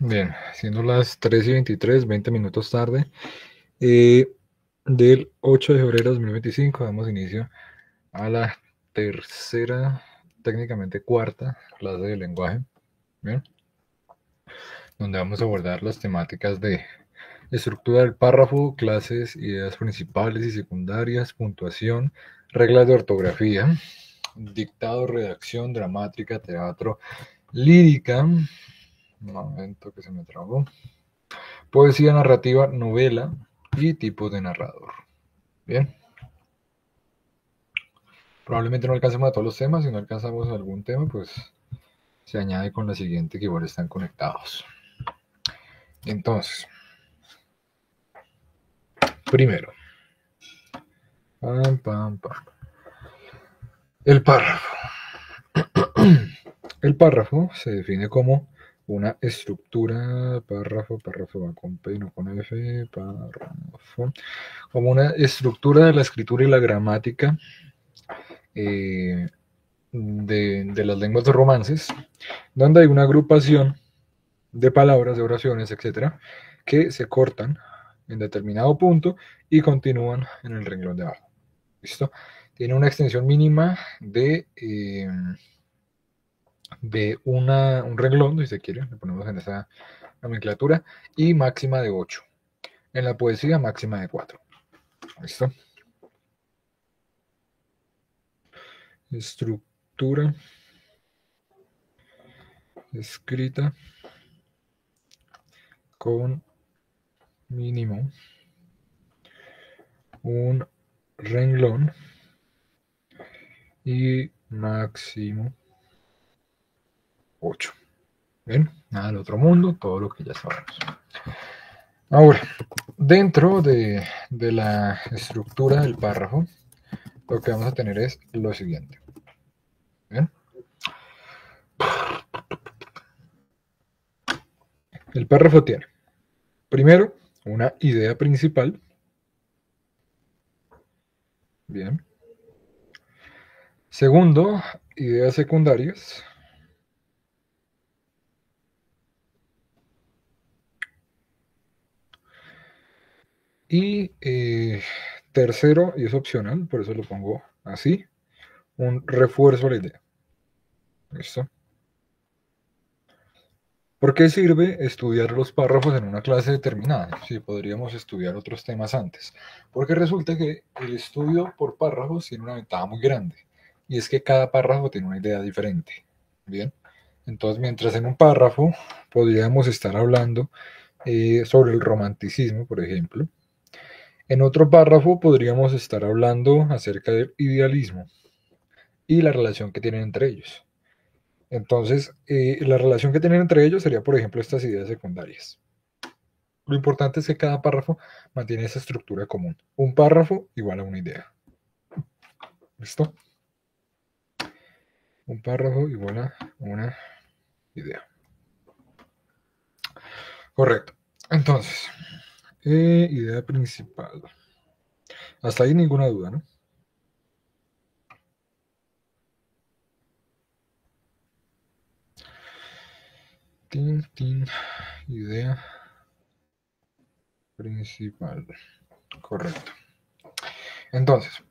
Bien, siendo las 3:23, 20 minutos tarde, eh, del 8 de febrero de 2025, damos inicio a la tercera, técnicamente cuarta clase de lenguaje, ¿bien? Donde vamos a abordar las temáticas de estructura del párrafo, clases, ideas principales y secundarias, puntuación, reglas de ortografía, dictado, redacción, dramática, teatro, lírica, un momento que se me trabó, poesía narrativa, novela y tipos de narrador. Bien. Probablemente no alcancemos a todos los temas. Si no alcanzamos algún tema, pues se añade con la siguiente que igual están conectados. Entonces, primero, pam, pam, pam. El párrafo. El párrafo se define como una estructura, párrafo va con P, no con F, párrafo, como una estructura de la escritura y la gramática de las lenguas de romances, donde hay una agrupación de palabras, de oraciones, etcétera, que se cortan en determinado punto y continúan en el renglón de abajo. ¿Listo? Tiene una extensión mínima de un renglón, si se quiere, le ponemos en esa nomenclatura, y máxima de 8. En la poesía, máxima de 4. ¿Listo? Estructura escrita con mínimo un renglón y máximo 8. Bien, nada del otro mundo, todo lo que ya sabemos. Ahora, dentro de la estructura del párrafo, lo que vamos a tener es lo siguiente. Bien. El párrafo tiene, primero, una idea principal. Bien. Segundo, ideas secundarias. Y tercero, y es opcional, por eso lo pongo así, un refuerzo a la idea. ¿Listo? ¿Por qué sirve estudiar los párrafos en una clase determinada? Si podríamos estudiar otros temas antes. Porque resulta que el estudio por párrafos tiene una ventaja muy grande. Y es que cada párrafo tiene una idea diferente. Bien. Entonces, mientras en un párrafo podríamos estar hablando sobre el romanticismo, por ejemplo, en otro párrafo podríamos estar hablando acerca del idealismo y la relación que tienen entre ellos. Entonces, la relación que tienen entre ellos sería, por ejemplo, estas ideas secundarias. Lo importante es que cada párrafo mantiene esa estructura común. Un párrafo igual a una idea. ¿Listo? Un párrafo igual a una idea. Correcto. Entonces, idea principal. Hasta ahí ninguna duda, ¿no? Tin, tin, idea principal. Correcto. Entonces,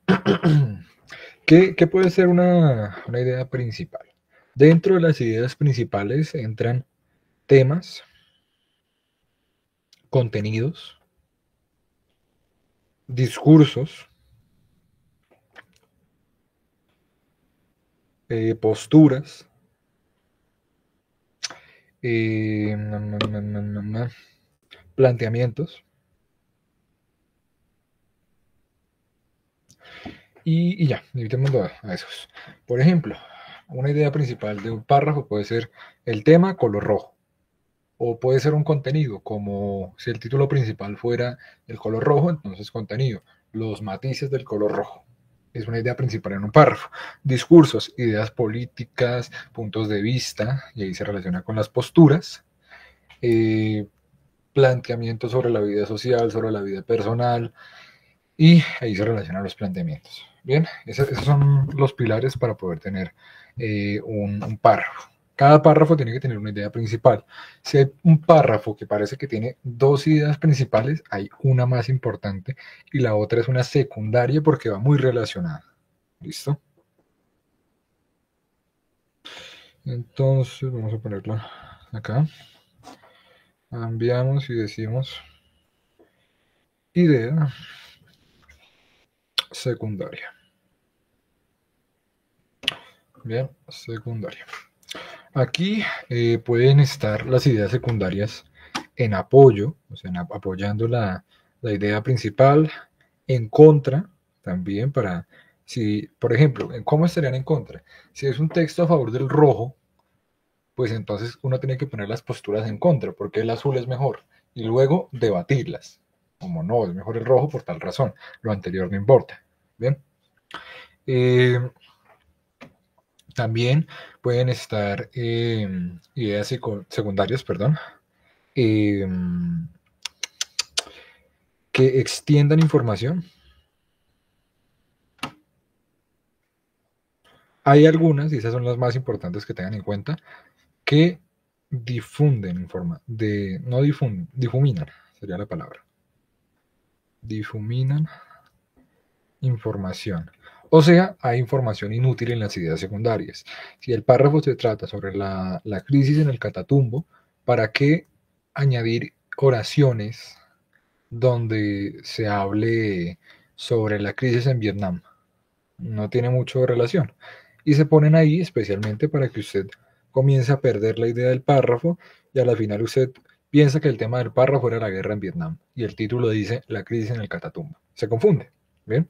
¿qué puede ser una idea principal? Dentro de las ideas principales entran temas, contenidos, discursos, posturas, eh, planteamientos y ya, limitémoslo a esos. Por ejemplo, una idea principal de un párrafo puede ser el tema color rojo, o puede ser un contenido, como si el título principal fuera el color rojo, entonces contenido, los matices del color rojo. Es una idea principal en un párrafo. Discursos, ideas políticas, puntos de vista, y ahí se relaciona con las posturas. Planteamientos sobre la vida social, sobre la vida personal, y ahí se relacionan los planteamientos. Bien, esos son los pilares para poder tener un párrafo. Cada párrafo tiene que tener una idea principal. Si hay un párrafo que parece que tiene dos ideas principales, hay una más importante y la otra es una secundaria porque va muy relacionada. ¿Listo? Entonces, vamos a ponerlo acá. Cambiamos y decimos idea secundaria. Bien, secundaria. Aquí pueden estar las ideas secundarias en apoyo, o sea, apoyando la idea principal, en contra también para, si, por ejemplo, ¿cómo estarían en contra? Si es un texto a favor del rojo, pues entonces uno tiene que poner las posturas en contra, porque el azul es mejor, y luego debatirlas, como no, es mejor el rojo por tal razón, lo anterior no importa. Bien. Eh, También pueden estar ideas secundarias, perdón, eh, que extiendan información. Hay algunas, y esas son las más importantes que tengan en cuenta, que difunden no difunden, difuminan, sería la palabra. Difuminan información. O sea, hay información inútil en las ideas secundarias. Si el párrafo se trata sobre la crisis en el Catatumbo, ¿para qué añadir oraciones donde se hable sobre la crisis en Vietnam? No tiene mucho relación. Y se ponen ahí especialmente para que usted comience a perder la idea del párrafo y a la final usted piensa que el tema del párrafo era la guerra en Vietnam y el título dice la crisis en el Catatumbo. Se confunde. ¿Bien?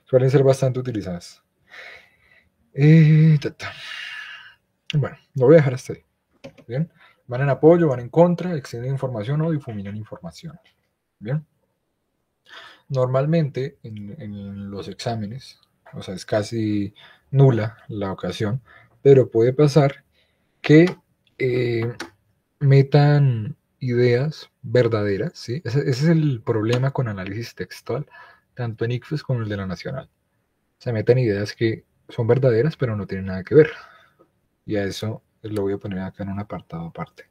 Suelen ser bastante utilizadas. Ta, ta. Bueno, lo voy a dejar hasta ahí. ¿Bien? Van en apoyo, van en contra, extienden información o difuminan información. ¿Bien? Normalmente en los exámenes, o sea, es casi nula la ocasión, pero puede pasar que metan ideas verdaderas, ¿sí? Ese es el problema con análisis textual, tanto en ICFES como en el de la Nacional. Se meten ideas que son verdaderas, pero no tienen nada que ver. Y a eso lo voy a poner acá en un apartado aparte.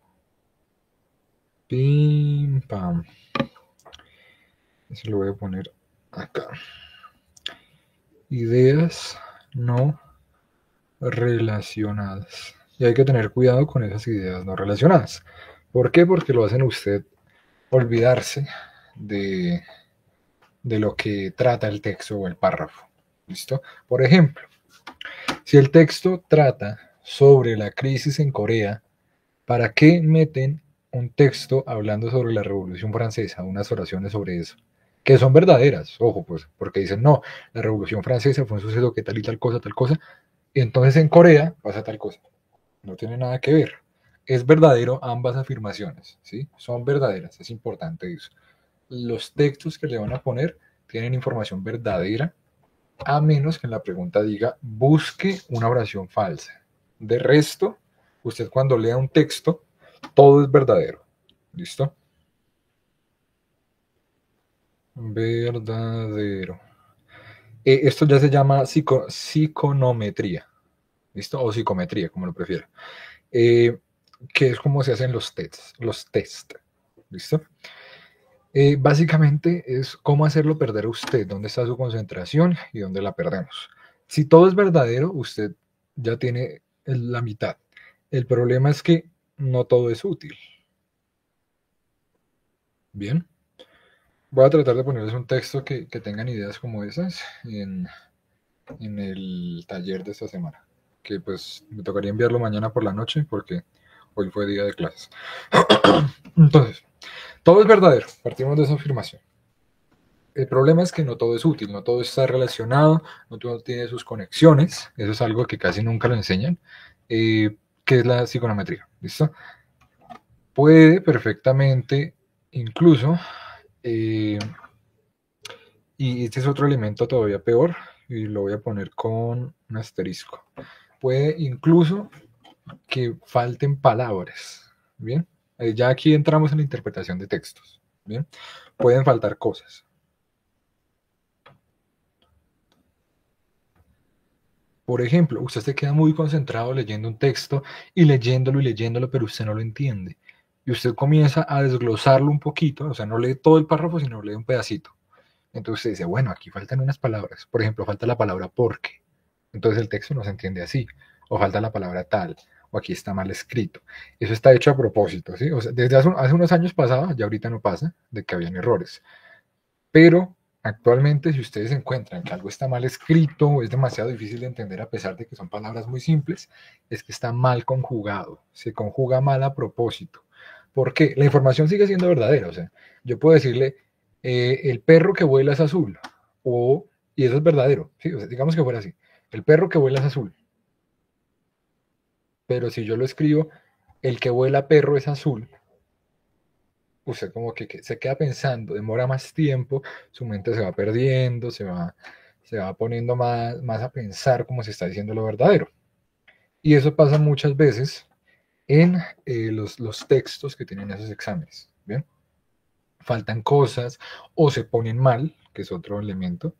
Pim, pam. Eso lo voy a poner acá. Ideas no relacionadas. Y hay que tener cuidado con esas ideas no relacionadas. ¿Por qué? Porque lo hacen usted olvidarse de, de lo que trata el texto o el párrafo. ¿Listo? Por ejemplo, si el texto trata sobre la crisis en Corea, ¿para qué meten un texto hablando sobre la Revolución Francesa, unas oraciones sobre eso? Que son verdaderas, ojo, pues, porque dicen, no, la Revolución Francesa fue un suceso que tal y tal cosa, y entonces en Corea pasa tal cosa. No tiene nada que ver. Es verdadero ambas afirmaciones, ¿sí? Son verdaderas, es importante eso. Los textos que le van a poner tienen información verdadera, a menos que en la pregunta diga busque una oración falsa. De resto, usted cuando lea un texto, todo es verdadero. ¿Listo? Verdadero. Esto ya se llama psiconometría. ¿Listo? O psicometría, como lo prefiera. Eh, que es como se hacen los tests. ¿Listo? Básicamente es cómo hacerlo perder a usted, dónde está su concentración y dónde la perdemos. Si todo es verdadero, usted ya tiene la mitad. El problema es que no todo es útil. Bien, voy a tratar de ponerles un texto que tengan ideas como esas en el taller de esta semana, que pues me tocaría enviarlo mañana por la noche porque hoy fue día de clases. Entonces, todo es verdadero, partimos de esa afirmación. El problema es que no todo es útil, no todo está relacionado, no todo tiene sus conexiones, eso es algo que casi nunca lo enseñan, que es la psiconometría, ¿listo? Puede perfectamente, incluso, eh, y este es otro elemento todavía peor, y lo voy a poner con un asterisco, puede incluso que falten palabras, ¿bien? Ya aquí entramos en la interpretación de textos, ¿bien? Pueden faltar cosas. Por ejemplo, usted se queda muy concentrado leyendo un texto y leyéndolo, pero usted no lo entiende. Y usted comienza a desglosarlo un poquito, o sea, no lee todo el párrafo, sino lee un pedacito. Entonces usted dice, bueno, aquí faltan unas palabras. Por ejemplo, falta la palabra porque. Entonces el texto no se entiende así. O falta la palabra tal. O aquí está mal escrito. Eso está hecho a propósito, ¿sí? O sea, desde hace unos años pasaba, ya ahorita no pasa, de que habían errores. Pero actualmente, si ustedes encuentran que algo está mal escrito o es demasiado difícil de entender a pesar de que son palabras muy simples, es que está mal conjugado, se conjuga mal a propósito. ¿Por qué? La información sigue siendo verdadera, o sea, yo puedo decirle, el perro que vuela es azul, y eso es verdadero, ¿sí? O sea, digamos que fuera así, el perro que vuela es azul, pero si yo lo escribo, el que vuela perro es azul, usted como que se queda pensando, demora más tiempo, su mente se va perdiendo, se va poniendo más a pensar como se está diciendo lo verdadero. Y eso pasa muchas veces en los textos que tienen esos exámenes. ¿Bien? Faltan cosas o se ponen mal, que es otro elemento,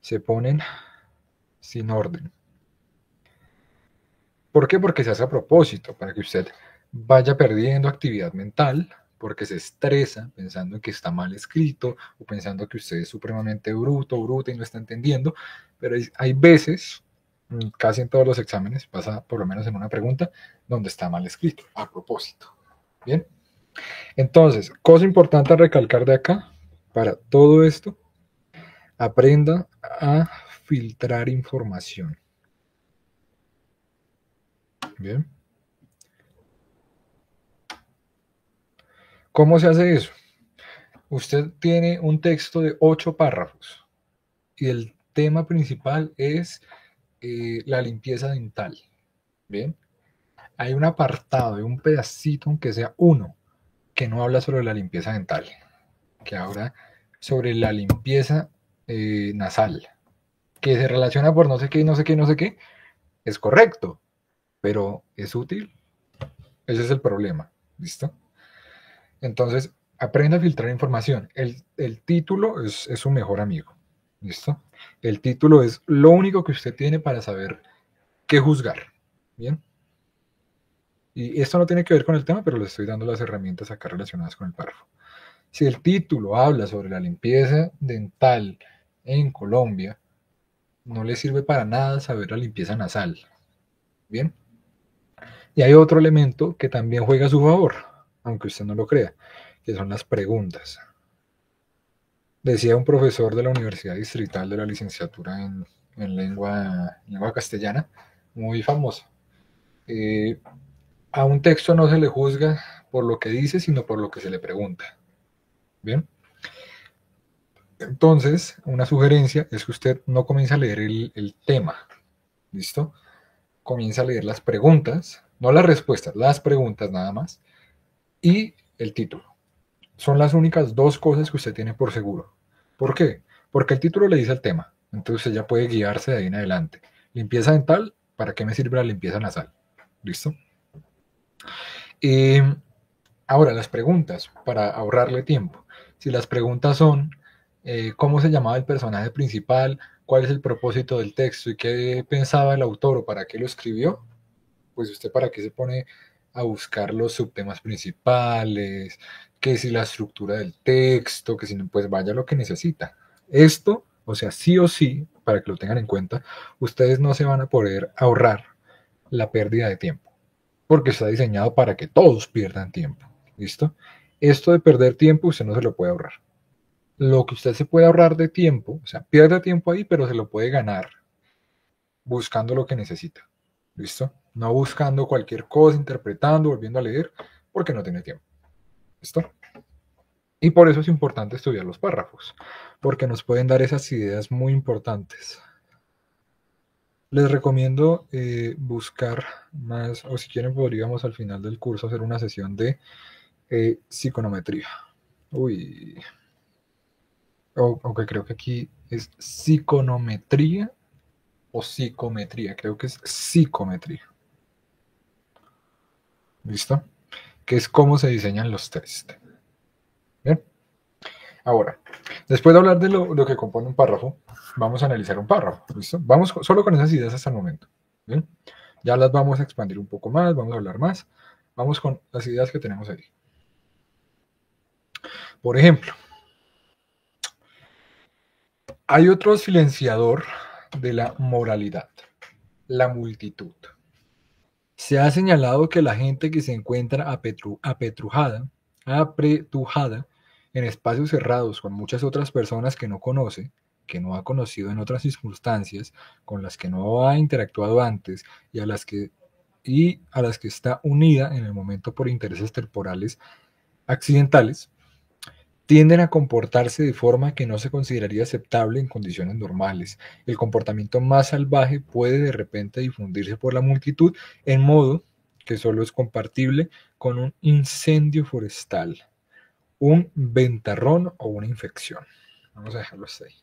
se ponen sin orden. ¿Por qué? Porque se hace a propósito, para que usted vaya perdiendo actividad mental, porque se estresa pensando en que está mal escrito o pensando que usted es supremamente bruto, bruta y no está entendiendo. Pero hay veces, casi en todos los exámenes, pasa por lo menos en una pregunta, donde está mal escrito, a propósito. Bien. Entonces, cosa importante a recalcar de acá, para todo esto, aprenda a filtrar información. Bien. ¿Cómo se hace eso? Usted tiene un texto de 8 párrafos y el tema principal es la limpieza dental. Bien, hay un apartado de un pedacito, aunque sea uno, que no habla sobre la limpieza dental, que habla sobre la limpieza nasal, que se relaciona por no sé qué, no sé qué, no sé qué. Es correcto, pero ¿es útil? Ese es el problema. ¿Listo? Entonces, aprenda a filtrar información. El título es su mejor amigo. ¿Listo? El título es lo único que usted tiene para saber qué juzgar. ¿Bien? Y esto no tiene que ver con el tema, pero le estoy dando las herramientas acá relacionadas con el párrafo. Si el título habla sobre la limpieza dental en Colombia, no le sirve para nada saber la limpieza nasal. ¿Bien? Y hay otro elemento que también juega a su favor, aunque usted no lo crea, que son las preguntas. Decía un profesor de la Universidad Distrital de la licenciatura en lengua castellana, muy famoso. Eh, a un texto no se le juzga por lo que dice, sino por lo que se le pregunta. Bien. Entonces, una sugerencia es que usted no comience a leer el tema. ¿Listo? Comience a leer las preguntas, no las respuestas, las preguntas nada más, y el título. Son las únicas dos cosas que usted tiene por seguro. ¿Por qué? Porque el título le dice el tema, entonces usted ya puede guiarse de ahí en adelante. Limpieza dental, ¿para qué me sirve la limpieza nasal? ¿Listo? Eh, Ahora, las preguntas, para ahorrarle tiempo. Si las preguntas son, ¿cómo se llamaba el personaje principal? ¿Cuál es el propósito del texto? ¿Y qué pensaba el autor o para qué lo escribió? Pues usted para qué se pone a buscar los subtemas principales, que si la estructura del texto, que si no, pues vaya lo que necesita. Esto, o sea, sí o sí, para que lo tengan en cuenta, ustedes no se van a poder ahorrar la pérdida de tiempo, porque está diseñado para que todos pierdan tiempo. ¿Listo? Esto de perder tiempo usted no se lo puede ahorrar. Lo que usted se puede ahorrar de tiempo, o sea, pierde tiempo ahí, pero se lo puede ganar buscando lo que necesita. ¿Listo? No buscando cualquier cosa, interpretando, volviendo a leer, porque no tiene tiempo. ¿Listo? Y por eso es importante estudiar los párrafos, porque nos pueden dar esas ideas muy importantes. Les recomiendo buscar más, o si quieren podríamos al final del curso hacer una sesión de psiconometría. Uy, aunque creo que aquí es psiconometría o psicometría, creo que es psicometría. ¿Listo? Que es cómo se diseñan los test. Bien. Ahora, después de hablar de lo que compone un párrafo, vamos a analizar un párrafo. ¿Listo? Vamos solo con esas ideas hasta el momento. ¿Bien? Ya las vamos a expandir un poco más, vamos a hablar más. Vamos con las ideas que tenemos ahí. Por ejemplo, hay otro silenciador de la moralidad, la multitud. Se ha señalado que la gente que se encuentra apretujada en espacios cerrados con muchas otras personas que no conoce, que no ha conocido en otras circunstancias, con las que no ha interactuado antes y a las que está unida en el momento por intereses temporales accidentales, tienden a comportarse de forma que no se consideraría aceptable en condiciones normales. El comportamiento más salvaje puede de repente difundirse por la multitud en modo que solo es compartible con un incendio forestal, un ventarrón o una infección. Vamos a dejarlo hasta ahí.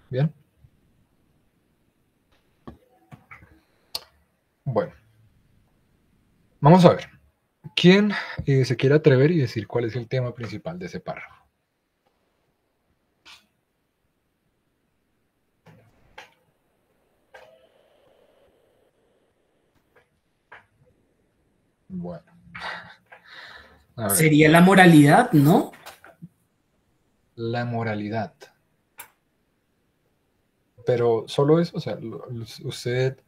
Bien. Bueno, vamos a ver. ¿Quién se quiere atrever y decir cuál es el tema principal de ese párrafo? Bueno, a ver. Sería la moralidad, ¿no? La moralidad. Pero solo eso, o sea, usted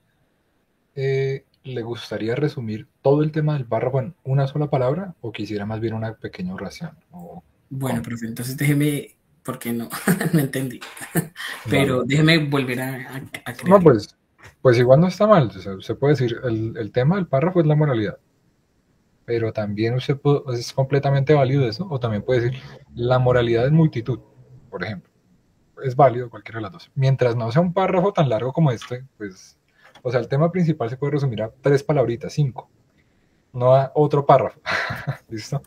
le gustaría resumir todo el tema del párrafo en una sola palabra o quisiera más bien una pequeña oración. ¿O Bueno, cómo? profe, entonces déjeme, porque no, no entendí. Vale. Pero déjeme volver a No, crearlo. pues igual no está mal. O sea, se puede decir, el tema del párrafo es la moralidad, pero también es completamente válido eso, o también puede decir, la moralidad es multitud, por ejemplo. Es válido cualquiera de las dos. Mientras no sea un párrafo tan largo como este, pues, o sea, el tema principal se puede resumir a 3 palabritas, 5, no a otro párrafo. ¿Listo?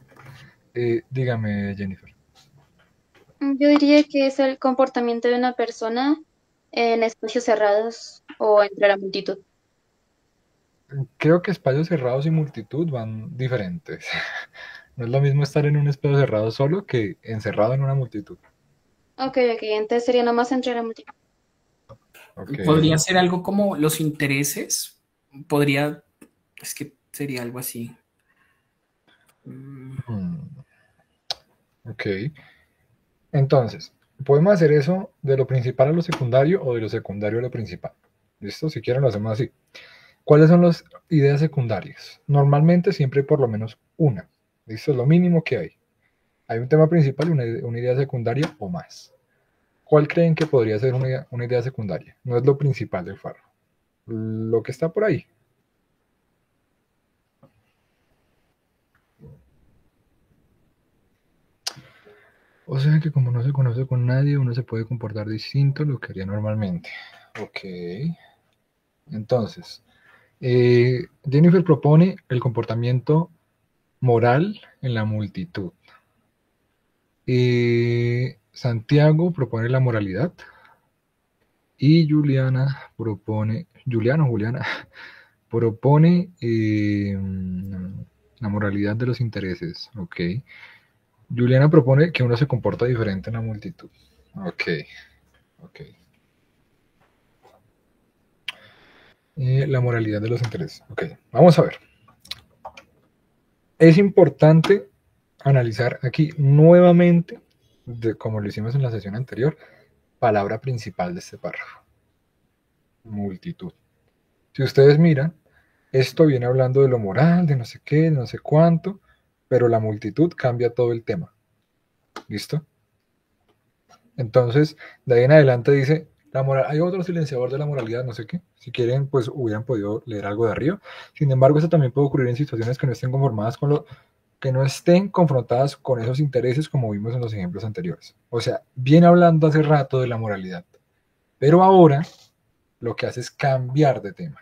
Dígame, Jennifer. Yo diría que es el comportamiento de una persona en espacios cerrados o entre la multitud. Creo que espacios cerrados y multitud van diferentes. No es lo mismo estar en un espacio cerrado solo que encerrado en una multitud. Ok, entonces sería nomás entre la multitud. Ok. Podría ser algo como los intereses. Podría, es que sería algo así. Mm, Hmm, ok. Entonces, podemos hacer eso de lo principal a lo secundario o de lo secundario a lo principal. ¿Listo? Si quieren lo hacemos así. ¿Cuáles son las ideas secundarias? Normalmente siempre hay por lo menos una. ¿Listo? Es lo mínimo que hay. Hay un tema principal y una idea secundaria o más. ¿Cuál creen que podría ser una idea secundaria? No es lo principal del faro. Lo que está por ahí. O sea que como no se conoce con nadie, uno se puede comportar distinto a lo que haría normalmente. Ok. Entonces, Jennifer propone el comportamiento moral en la multitud. Santiago propone la moralidad. Y Juliana propone la moralidad de los intereses. Ok. Juliana propone que uno se comporta diferente en la multitud. Ok, ok. La moralidad de los intereses. Ok, vamos a ver. Es importante analizar aquí nuevamente, como lo hicimos en la sesión anterior, palabra principal de este párrafo. Multitud. Si ustedes miran, esto viene hablando de lo moral, de no sé qué, de no sé cuánto, pero la multitud cambia todo el tema. ¿Listo? Entonces, de ahí en adelante dice, hay otro silenciador de la moralidad, no sé qué. Si quieren, pues hubieran podido leer algo de arriba. Sin embargo, eso también puede ocurrir en situaciones que no estén conformadas que no estén confrontadas con esos intereses como vimos en los ejemplos anteriores. O sea, viene hablando hace rato de la moralidad, pero ahora lo que hace es cambiar de tema.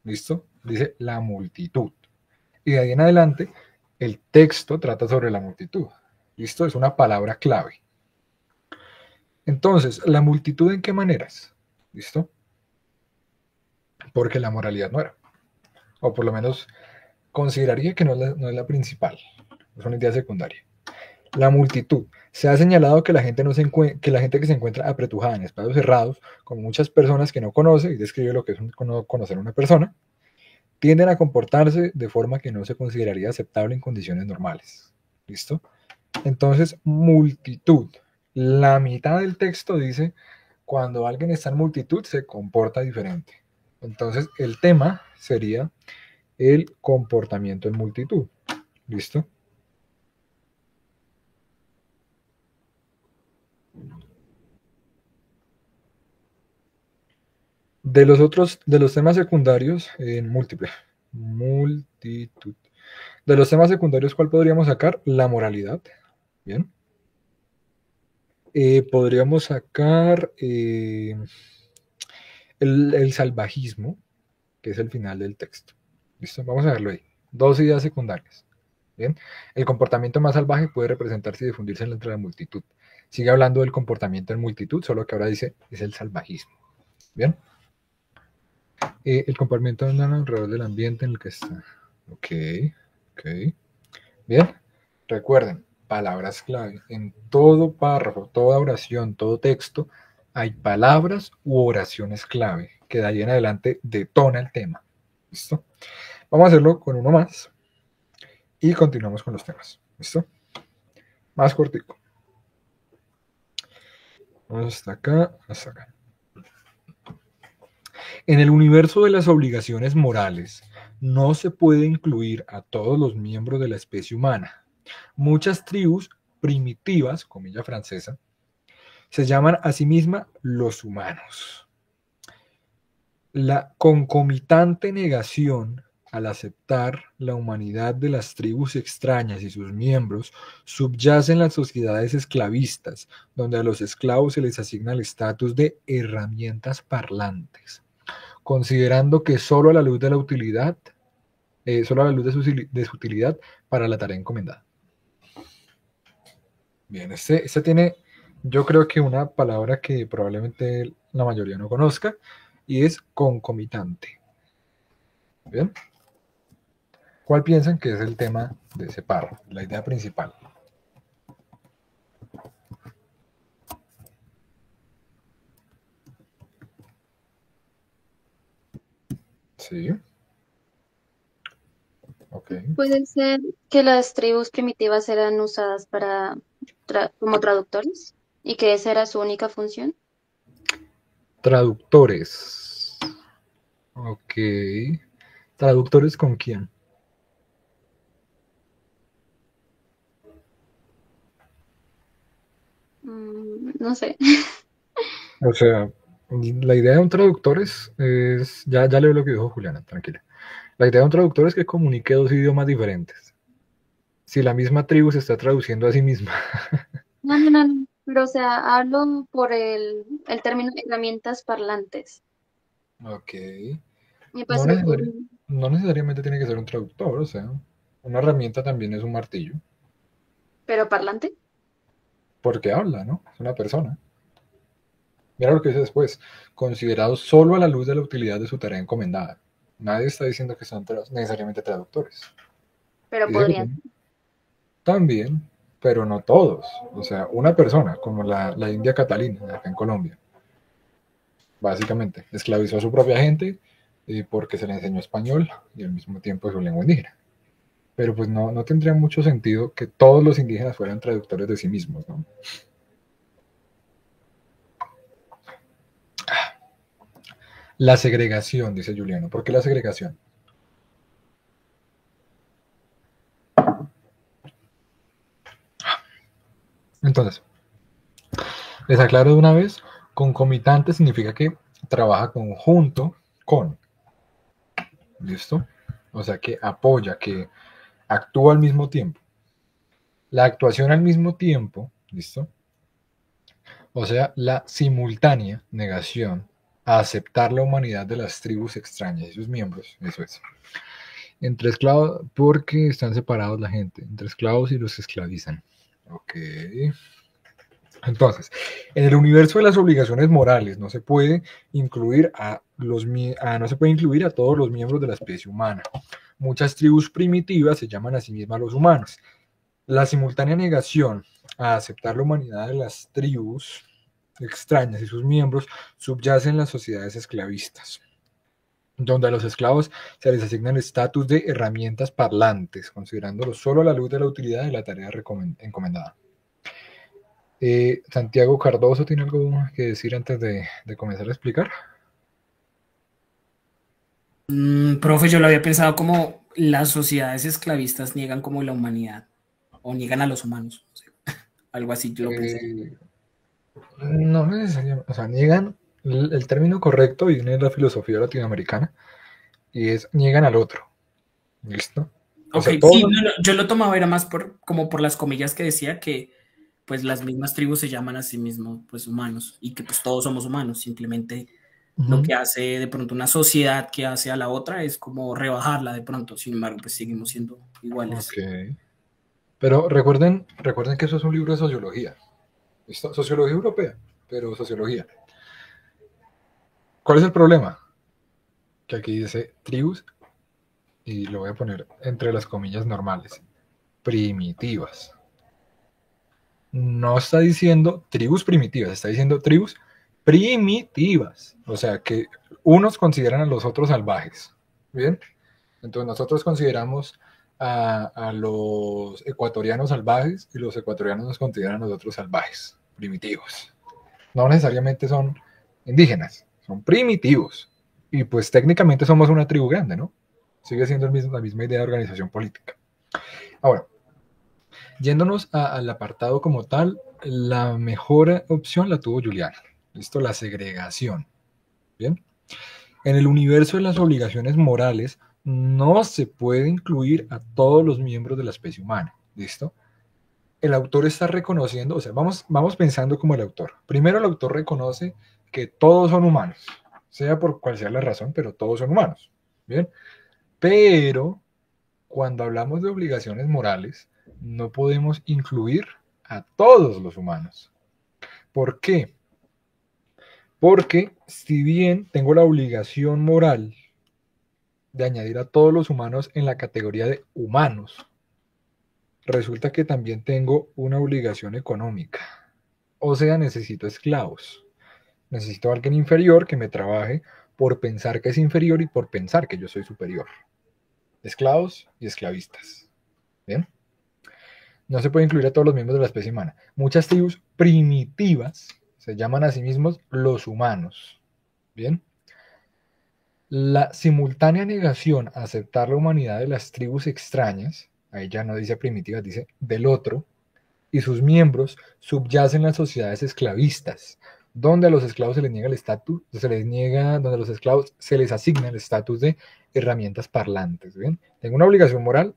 ¿Listo? Dice la multitud. Y de ahí en adelante, el texto trata sobre la multitud. ¿Listo? Es una palabra clave. Entonces, ¿la multitud en qué maneras? ¿Listo? Porque la moralidad no era. O por lo menos Consideraría que no es la principal, es una idea secundaria. La multitud. Se ha señalado que la gente, que la gente que se encuentra apretujada en espacios cerrados, con muchas personas que no conoce, y describe lo que es conocer a una persona, tienden a comportarse de forma que no se consideraría aceptable en condiciones normales. ¿Listo? Entonces, multitud. La mitad del texto dice, cuando alguien está en multitud se comporta diferente. Entonces, el tema sería el comportamiento en multitud. ¿Listo? De los temas secundarios en multitud. De los temas secundarios, ¿cuál podríamos sacar? La moralidad. Bien. Podríamos sacar el salvajismo, que es el final del texto. ¿Listo? Vamos a verlo ahí. Dos ideas secundarias. Bien. El comportamiento más salvaje puede representarse y difundirse entre la multitud. Sigue hablando del comportamiento en multitud, solo que ahora dice es el salvajismo. Bien. El comportamiento alrededor del ambiente en el que está. Ok. Bien. Recuerden, palabras clave. En todo párrafo, toda oración, todo texto, hay palabras u oraciones clave que de ahí en adelante detona el tema. ¿Listo? Vamos a hacerlo con uno más y continuamos con los temas. ¿Listo? Más cortico. Vamos hasta acá, hasta acá. En el universo de las obligaciones morales, no se puede incluir a todos los miembros de la especie humana. Muchas tribus primitivas, comilla francesa, se llaman a sí mismas los humanos. La concomitante negación al aceptar la humanidad de las tribus extrañas y sus miembros subyace en las sociedades esclavistas, donde a los esclavos se les asigna el estatus de herramientas parlantes, considerando que solo a la luz de la utilidad, solo a la luz de su utilidad para la tarea encomendada. Bien, este tiene, yo creo que una palabra que probablemente la mayoría no conozca, y es concomitante. Bien. ¿Cuál piensan que es el tema de ese párrafo? La idea principal. Sí. Ok. Puede ser que las tribus primitivas eran usadas como traductores y que esa era su única función. Traductores. Ok. ¿Traductores con quién? No sé. O sea, la idea de un traductor es ya leo lo que dijo Juliana, tranquila. La idea de un traductor es que comunique dos idiomas diferentes. Si la misma tribu se está traduciendo a sí misma. No. Pero, o sea, hablo por el término herramientas parlantes. Ok. Y No, pues, no necesariamente tiene que ser un traductor, o sea, una herramienta también es un martillo. ¿pero parlante? Porque habla, ¿no? Es una persona. Mira lo que dice después. Considerados solo a la luz de la utilidad de su tarea encomendada. Nadie está diciendo que son necesariamente traductores. Pero Dice que podrían. también, pero no todos. O sea, una persona, como la India Catalina, acá en Colombia, básicamente, esclavizó a su propia gente porque se le enseñó español y al mismo tiempo su lengua indígena. Pero pues no tendría mucho sentido que todos los indígenas fueran traductores de sí mismos, ¿no? La segregación, dice Juliano. ¿Por qué la segregación? Entonces, les aclaro de una vez, concomitante significa que trabaja conjunto con. ¿Listo? O sea, que apoya, que actúa al mismo tiempo. La actuación al mismo tiempo, ¿listo? O sea, la simultánea negación a aceptar la humanidad de las tribus extrañas y sus miembros, eso es. Entre esclavos, porque están separados la gente, entre esclavos y los que esclavizan. Ok. Entonces, en el universo de las obligaciones morales no se puede incluir a todos los miembros de la especie humana. Muchas tribus primitivas se llaman a sí mismas los humanos. La simultánea negación a aceptar la humanidad de las tribus extrañas y sus miembros subyace en las sociedades esclavistas, donde a los esclavos se les asigna el estatus de herramientas parlantes, considerándolos solo a la luz de la utilidad de la tarea encomendada. Santiago Cardoso tiene algo que decir antes de comenzar a explicar. Profe, yo lo había pensado como las sociedades esclavistas niegan como la humanidad o niegan a los humanos. No sé. Algo así yo lo pensé. No necesariamente, o sea, niegan el término correcto viene de la filosofía latinoamericana y es niegan al otro. ¿Listo? O Ok, sea, sí, no, yo lo tomaba era más como por las comillas que decía que pues las mismas tribus se llaman a sí mismos pues humanos y que pues todos somos humanos, simplemente lo que hace de pronto una sociedad que hace a la otra es como rebajarla de pronto, sin embargo pues seguimos siendo iguales. Ok. Pero recuerden que eso es un libro de sociología. ¿Listo? Sociología europea, pero sociología. ¿Cuál es el problema? Que aquí dice tribus, y lo voy a poner entre las comillas normales, primitivas. No está diciendo tribus primitivas, está diciendo tribus primitivas. O sea, que unos consideran a los otros salvajes. ¿Bien? Entonces nosotros consideramos a los ecuatorianos salvajes y los ecuatorianos nos consideran a nosotros salvajes, primitivos. No necesariamente son indígenas, son primitivos. Y pues técnicamente somos una tribu grande, ¿no? Sigue siendo la misma idea de organización política. Ahora, yéndonos al apartado como tal, la mejor opción la tuvo Juliana. ¿Listo? La segregación. ¿Bien? En el universo de las obligaciones morales no se puede incluir a todos los miembros de la especie humana. ¿Listo? El autor está reconociendo, o sea, vamos pensando como el autor. Primero el autor reconoce que todos son humanos, sea por cual sea la razón, pero todos son humanos. ¿Bien? Pero cuando hablamos de obligaciones morales, no podemos incluir a todos los humanos. ¿Por qué? Porque si bien tengo la obligación moral de añadir a todos los humanos en la categoría de humanos, resulta que también tengo una obligación económica. O sea, necesito esclavos. Necesito a alguien inferior que me trabaje por pensar que es inferior y por pensar que yo soy superior. Esclavos y esclavistas. ¿Bien? No se puede incluir a todos los miembros de la especie humana. Muchas tribus primitivas se llaman a sí mismos los humanos. ¿Bien? La simultánea negación a aceptar la humanidad de las tribus extrañas, ahí ya no dice primitivas, dice del otro, y sus miembros subyacen las sociedades esclavistas, donde a los esclavos se les niega el estatus, donde a los esclavos se les asigna el estatus de herramientas parlantes. ¿Bien? Tengo una obligación moral,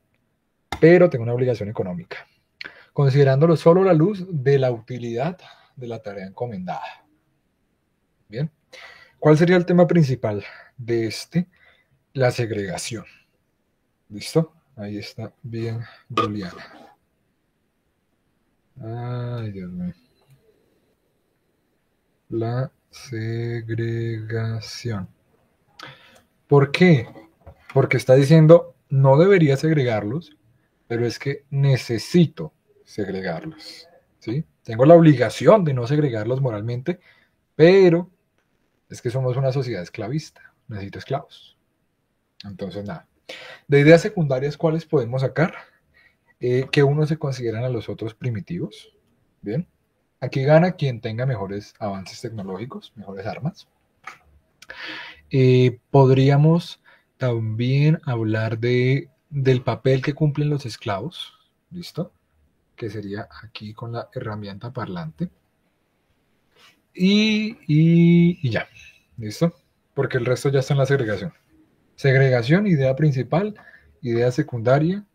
pero tengo una obligación económica, considerándolo solo a la luz de la utilidad de la tarea encomendada. Bien, ¿cuál sería el tema principal de este? La segregación. ¿Listo? Ahí está bien Juliana. Ay, Dios mío. La segregación. ¿Por qué? Porque está diciendo, no debería segregarlos, pero es que necesito segregarlos. ¿Sí? Tengo la obligación de no segregarlos moralmente, pero es que somos una sociedad esclavista. Necesito esclavos. Entonces, nada. De ideas secundarias, ¿cuáles podemos sacar? Que unos se consideran a los otros primitivos. Bien. Aquí gana quien tenga mejores avances tecnológicos, mejores armas. Podríamos también hablar del papel que cumplen los esclavos. ¿Listo? Que sería aquí con la herramienta parlante. Y ya. ¿Listo? Porque el resto ya está en la segregación. Segregación, idea principal, idea secundaria,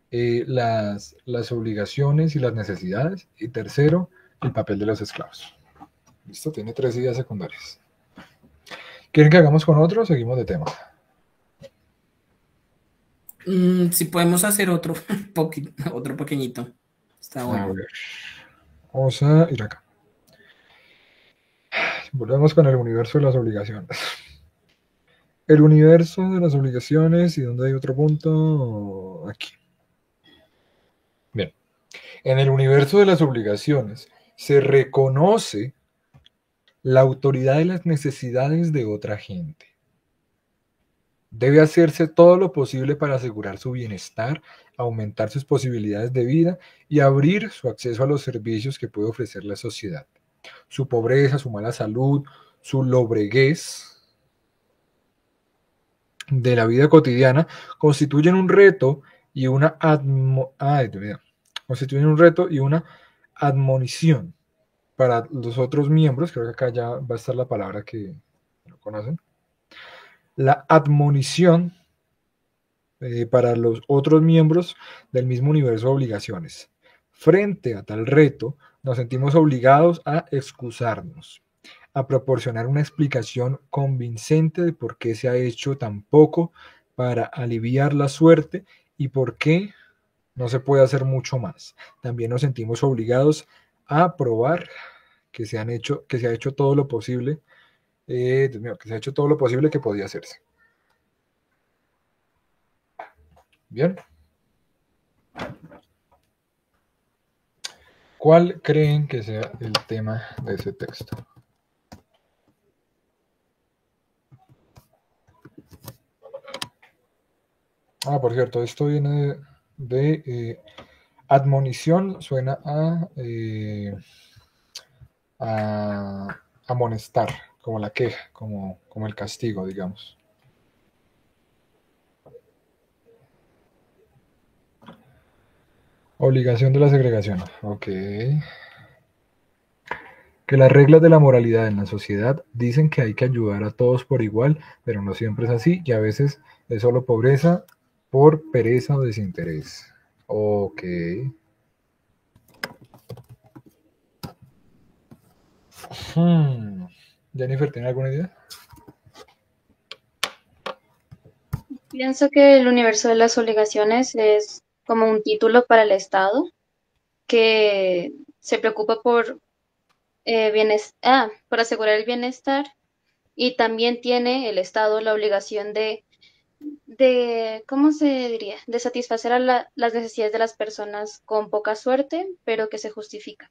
las obligaciones y las necesidades. Y tercero, el papel de los esclavos. ¿Listo? Tiene 3 ideas secundarias. ¿Quieren que hagamos con otro o seguimos de tema? Si podemos hacer otro, otro pequeñito. Está bueno. A ver. Vamos a ir acá. Volvemos con el universo de las obligaciones. el universo de las obligaciones y donde hay otro punto, aquí. Bien, en el universo de las obligaciones se reconoce la autoridad de las necesidades de otra gente. Debe hacerse todo lo posible para asegurar su bienestar, aumentar sus posibilidades de vida y abrir su acceso a los servicios que puede ofrecer la sociedad. Su pobreza, su mala salud, su lobreguez de la vida cotidiana constituyen un reto y una admonición para los otros miembros. Creo que acá ya va a estar la palabra que no conocen. La admonición para los otros miembros del mismo universo de obligaciones. Frente a tal reto, nos sentimos obligados a excusarnos, a proporcionar una explicación convincente de por qué se ha hecho tan poco para aliviar la suerte y por qué no se puede hacer mucho más. También nos sentimos obligados a probar que se ha hecho todo lo posible, que se ha hecho todo lo posible que podía hacerse. Bien. ¿Cuál creen que sea el tema de ese texto? Por cierto, esto viene de admonición, suena a amonestar, como la queja, como el castigo, digamos. Obligación de la segregación. Ok. Que las reglas de la moralidad en la sociedad dicen que hay que ayudar a todos por igual, pero no siempre es así y a veces es solo pobreza por pereza o desinterés. Ok. Jennifer, ¿tiene alguna idea? Pienso que el universo de las obligaciones es como un título para el Estado que se preocupa por, por asegurar el bienestar, y también tiene el Estado la obligación ¿cómo se diría? De satisfacer a las necesidades de las personas con poca suerte, pero que se justifica.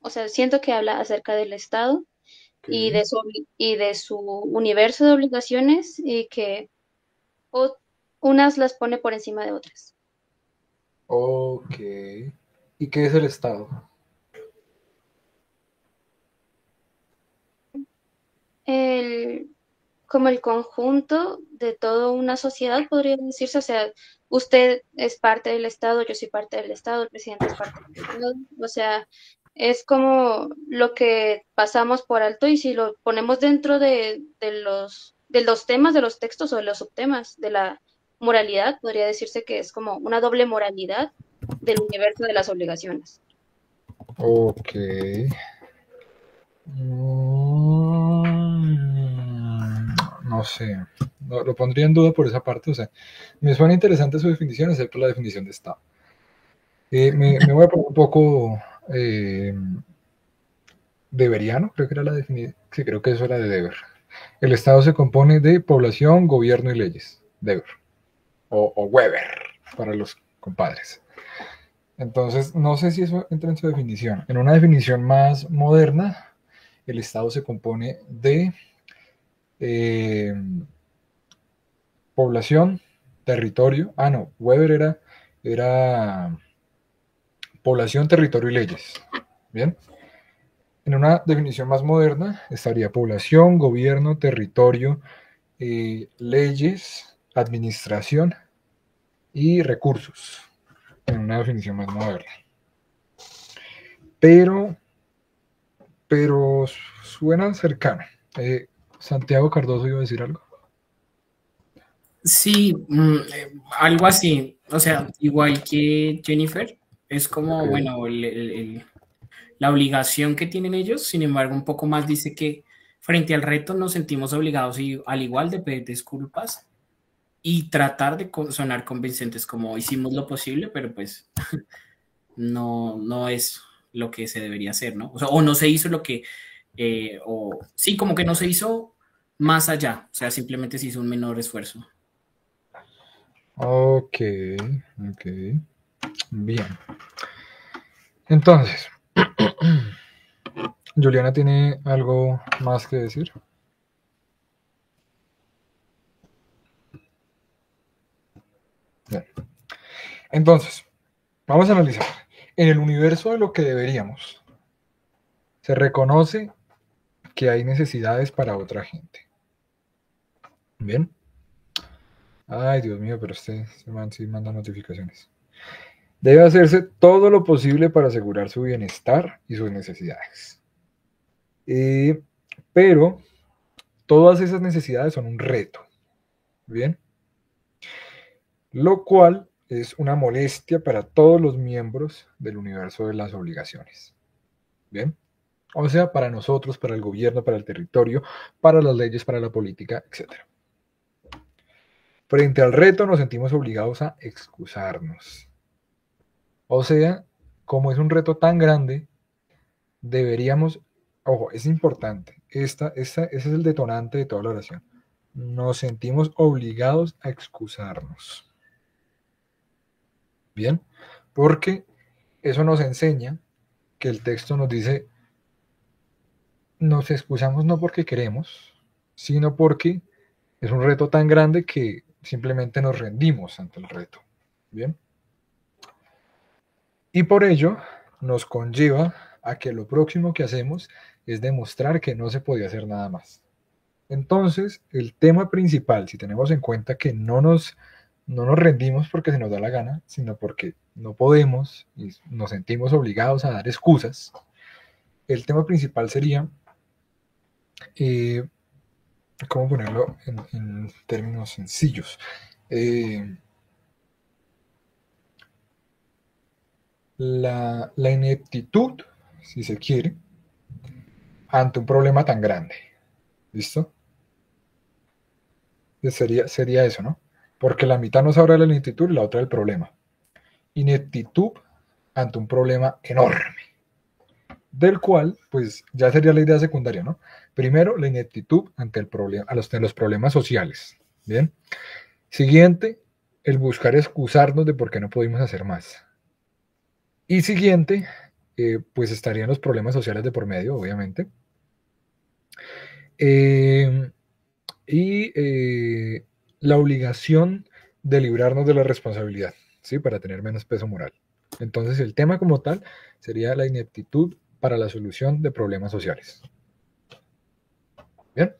O sea, siento que habla acerca del Estado y Okay. y de su universo de obligaciones, y que o- unas las pone por encima de otras. Ok. ¿Y qué es el Estado? El, Como el conjunto de toda una sociedad, podría decirse. O sea, usted es parte del Estado, yo soy parte del Estado, el presidente es parte del Estado. O sea, es como lo que pasamos por alto, y si lo ponemos dentro de los temas, de los textos o de los subtemas de la moralidad, podría decirse que es como una doble moralidad del universo de las obligaciones. Ok. No sé. Lo pondría en duda por esa parte. O sea, me suena interesante su definición, excepto la definición de Estado. Me voy a poner un poco deberiano, creo que era la definición. Sí, creo que eso era de Deber. El Estado se compone de población, gobierno y leyes. Deber. O Weber, para los compadres. Entonces, no sé si eso entra en su definición. En una definición más moderna, el Estado se compone de eh, población, territorio. No, Weber era población, territorio y leyes. Bien. En una definición más moderna estaría población, gobierno, territorio, leyes, administración y recursos. En una definición más moderna. Pero suena cercano. Santiago Cardoso iba a decir algo. Sí, algo así. O sea, igual que Jennifer, es como, Okay. bueno, la obligación que tienen ellos. Sin embargo, un poco más dice que frente al reto nos sentimos obligados, y al igual, de pedir disculpas y tratar de sonar convincentes, como hicimos lo posible, pero pues no es lo que se debería hacer, ¿no? O sea, o no se hizo lo que, o sí, como que no se hizo más allá, o sea, simplemente se hizo un menor esfuerzo. Ok, ok. Bien. Entonces, Juliana tiene algo más que decir. Bien. Entonces, vamos a analizar. En el universo de lo que deberíamos, se reconoce que hay necesidades para otra gente. Bien. Ay, Dios mío, pero este man sí manda notificaciones. Debe hacerse todo lo posible para asegurar su bienestar y sus necesidades. Pero todas esas necesidades son un reto. Bien. Lo cual es una molestia para todos los miembros del universo de las obligaciones. Bien. O sea, para nosotros, para el gobierno, para el territorio, para las leyes, para la política, etc. Frente al reto nos sentimos obligados a excusarnos. O sea, como es un reto tan grande, deberíamos, ojo, es importante, ese es el detonante de toda la oración. Nos sentimos obligados a excusarnos. Bien, porque eso nos enseña que el texto nos dice, nos excusamos no porque queremos, sino porque es un reto tan grande que simplemente nos rendimos ante el reto. Bien. Y por ello nos conlleva a que lo próximo que hacemos es demostrar que no se podía hacer nada más. Entonces, el tema principal, si tenemos en cuenta que no nos rendimos porque se nos da la gana, sino porque no podemos y nos sentimos obligados a dar excusas, el tema principal sería, ¿cómo ponerlo en términos sencillos? La ineptitud, si se quiere, ante un problema tan grande. ¿Listo? Sería eso, ¿no? Porque la mitad nos habla de la ineptitud y la otra del problema. Ineptitud ante un problema enorme, del cual, pues, ya sería la idea secundaria, ¿no? Primero, la ineptitud ante el problema, los problemas sociales, ¿bien? Siguiente, el buscar excusarnos de por qué no pudimos hacer más. Y siguiente, pues estarían los problemas sociales de por medio, obviamente. Y la obligación de librarnos de la responsabilidad, ¿sí? Para tener menos peso moral. Entonces, el tema como tal sería la ineptitud para la solución de problemas sociales. ¿Bien?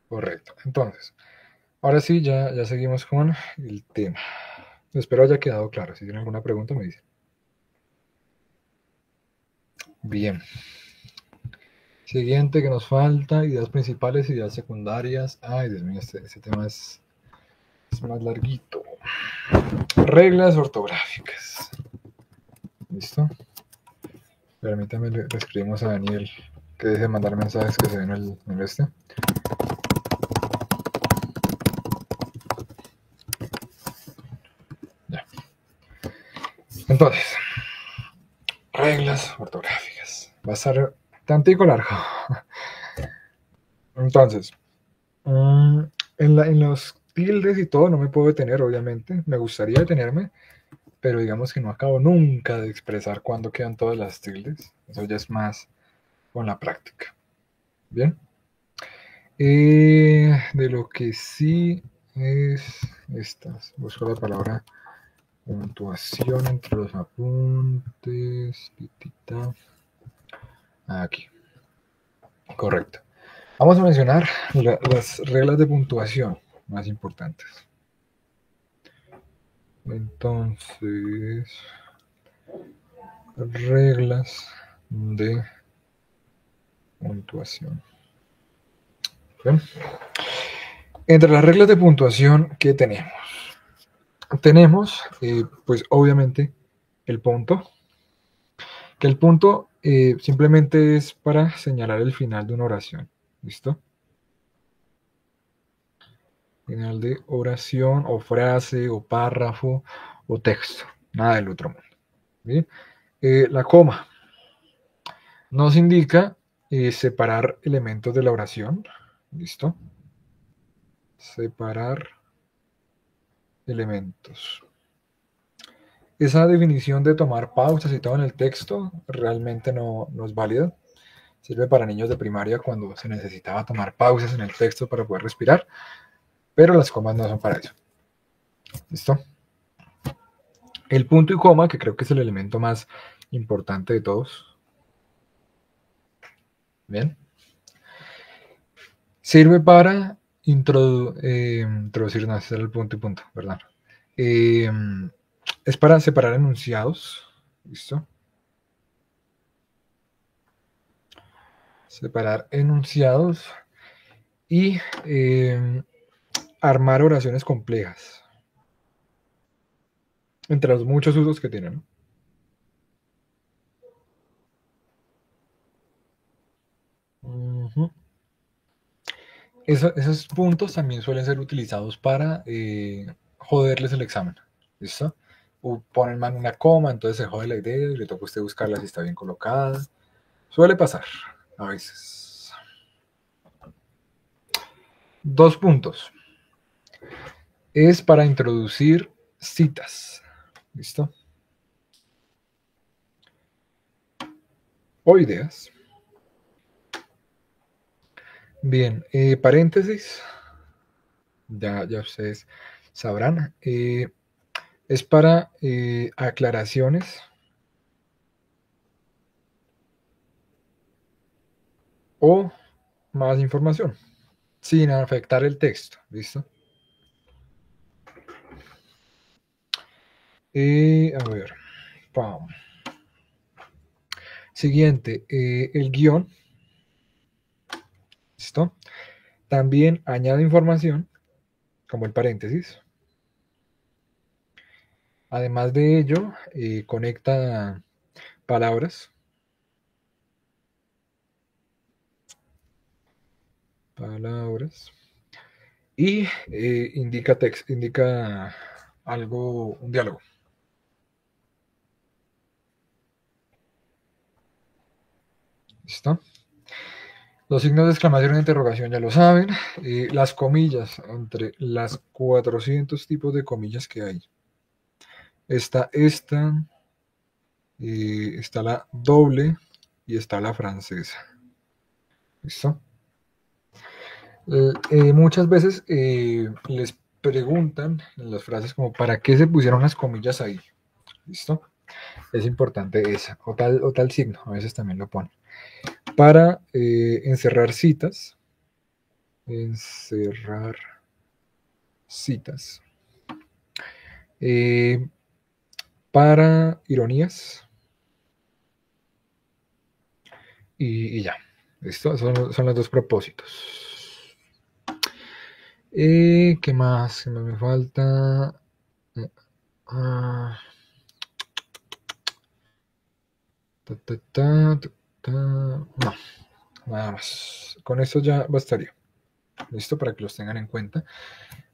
Correcto. Entonces, ahora sí, ya seguimos con el tema. Espero haya quedado claro. Si tienen alguna pregunta, me dicen. Bien. Siguiente que nos falta, ideas principales, ideas secundarias. Ay, Dios mío, este tema es más larguito. Reglas ortográficas. ¿Listo? Permítame, le escribimos a Daniel que deje de mandar mensajes que se ven en el este. Ya. Entonces, reglas ortográficas. Va a estar tantico largo. Entonces, en los tildes y todo no me puedo detener, obviamente. Me gustaría detenerme, pero digamos que no acabo nunca de expresar cuándo quedan todas las tildes. Eso ya es más con la práctica. Bien. De lo que sí es estas. Busco la palabra puntuación entre los apuntes. Aquí. Correcto. Vamos a mencionar las reglas de puntuación más importantes. Entonces, reglas de puntuación. ¿Bien? Entre las reglas de puntuación, ¿qué tenemos? Tenemos, pues obviamente, el punto. Que el punto simplemente es para señalar el final de una oración. ¿Listo? Final de oración o frase o párrafo o texto. Nada del otro mundo. ¿Bien? La coma. Nos indica separar elementos de la oración. ¿Listo? Separar elementos. Esa definición de tomar pausas y todo en el texto realmente no es válida. Sirve para niños de primaria cuando se necesitaba tomar pausas en el texto para poder respirar, pero las comas no son para eso. ¿Listo? El punto y coma, que creo que es el elemento más importante de todos. Bien. Sirve para introducir, no, ese era el punto y punto, ¿verdad? Es para separar enunciados. ¿Listo? Separar enunciados y armar oraciones complejas. Entre los muchos usos que tienen, ¿no? Esos puntos también suelen ser utilizados para joderles el examen. ¿Listo? Ponen mal una coma, entonces se jode la idea y le toca a usted buscarla si está bien colocada. Suele pasar a veces. 2 puntos. Es para introducir citas. ¿Listo? O ideas. Bien, paréntesis. Ya ustedes sabrán. Es para aclaraciones o más información, sin afectar el texto. ¿Listo? A ver. Pam. Siguiente, el guión. ¿Listo? También añade información, como el paréntesis. Además de ello, conecta palabras. Y indica algo, un diálogo. ¿Listo? Los signos de exclamación e interrogación ya lo saben. Las comillas, entre las 400 tipos de comillas que hay. Está la doble y está la francesa. ¿Listo? Muchas veces les preguntan en las frases como ¿para qué se pusieron las comillas ahí? ¿Listo? Es importante esa, o tal signo, a veces también lo ponen. Para encerrar citas. Para ironías. Y ya. ¿Listo? Son los 2 propósitos. ¿Qué más? ¿Qué más me falta? No, nada más. Con eso ya bastaría. ¿Listo? Para que los tengan en cuenta.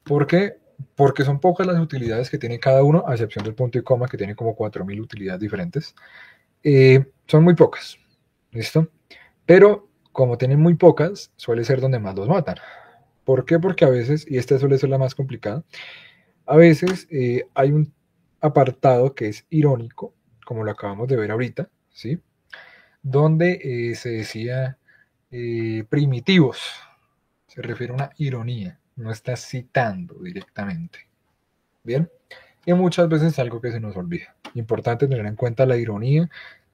¿Por qué? Porque son pocas las utilidades que tiene cada uno, a excepción del punto y coma, que tiene como 4000 utilidades diferentes. Son muy pocas. ¿Listo? Pero como tienen muy pocas, suele ser donde más los matan. ¿Por qué? Porque a veces, y esta suele ser la más complicada, a veces hay un apartado que es irónico, como lo acabamos de ver ahorita, ¿sí? Donde se decía primitivos. Se refiere a una ironía, no está citando directamente. ¿Bien? Y muchas veces es algo que se nos olvida. Importante tener en cuenta la ironía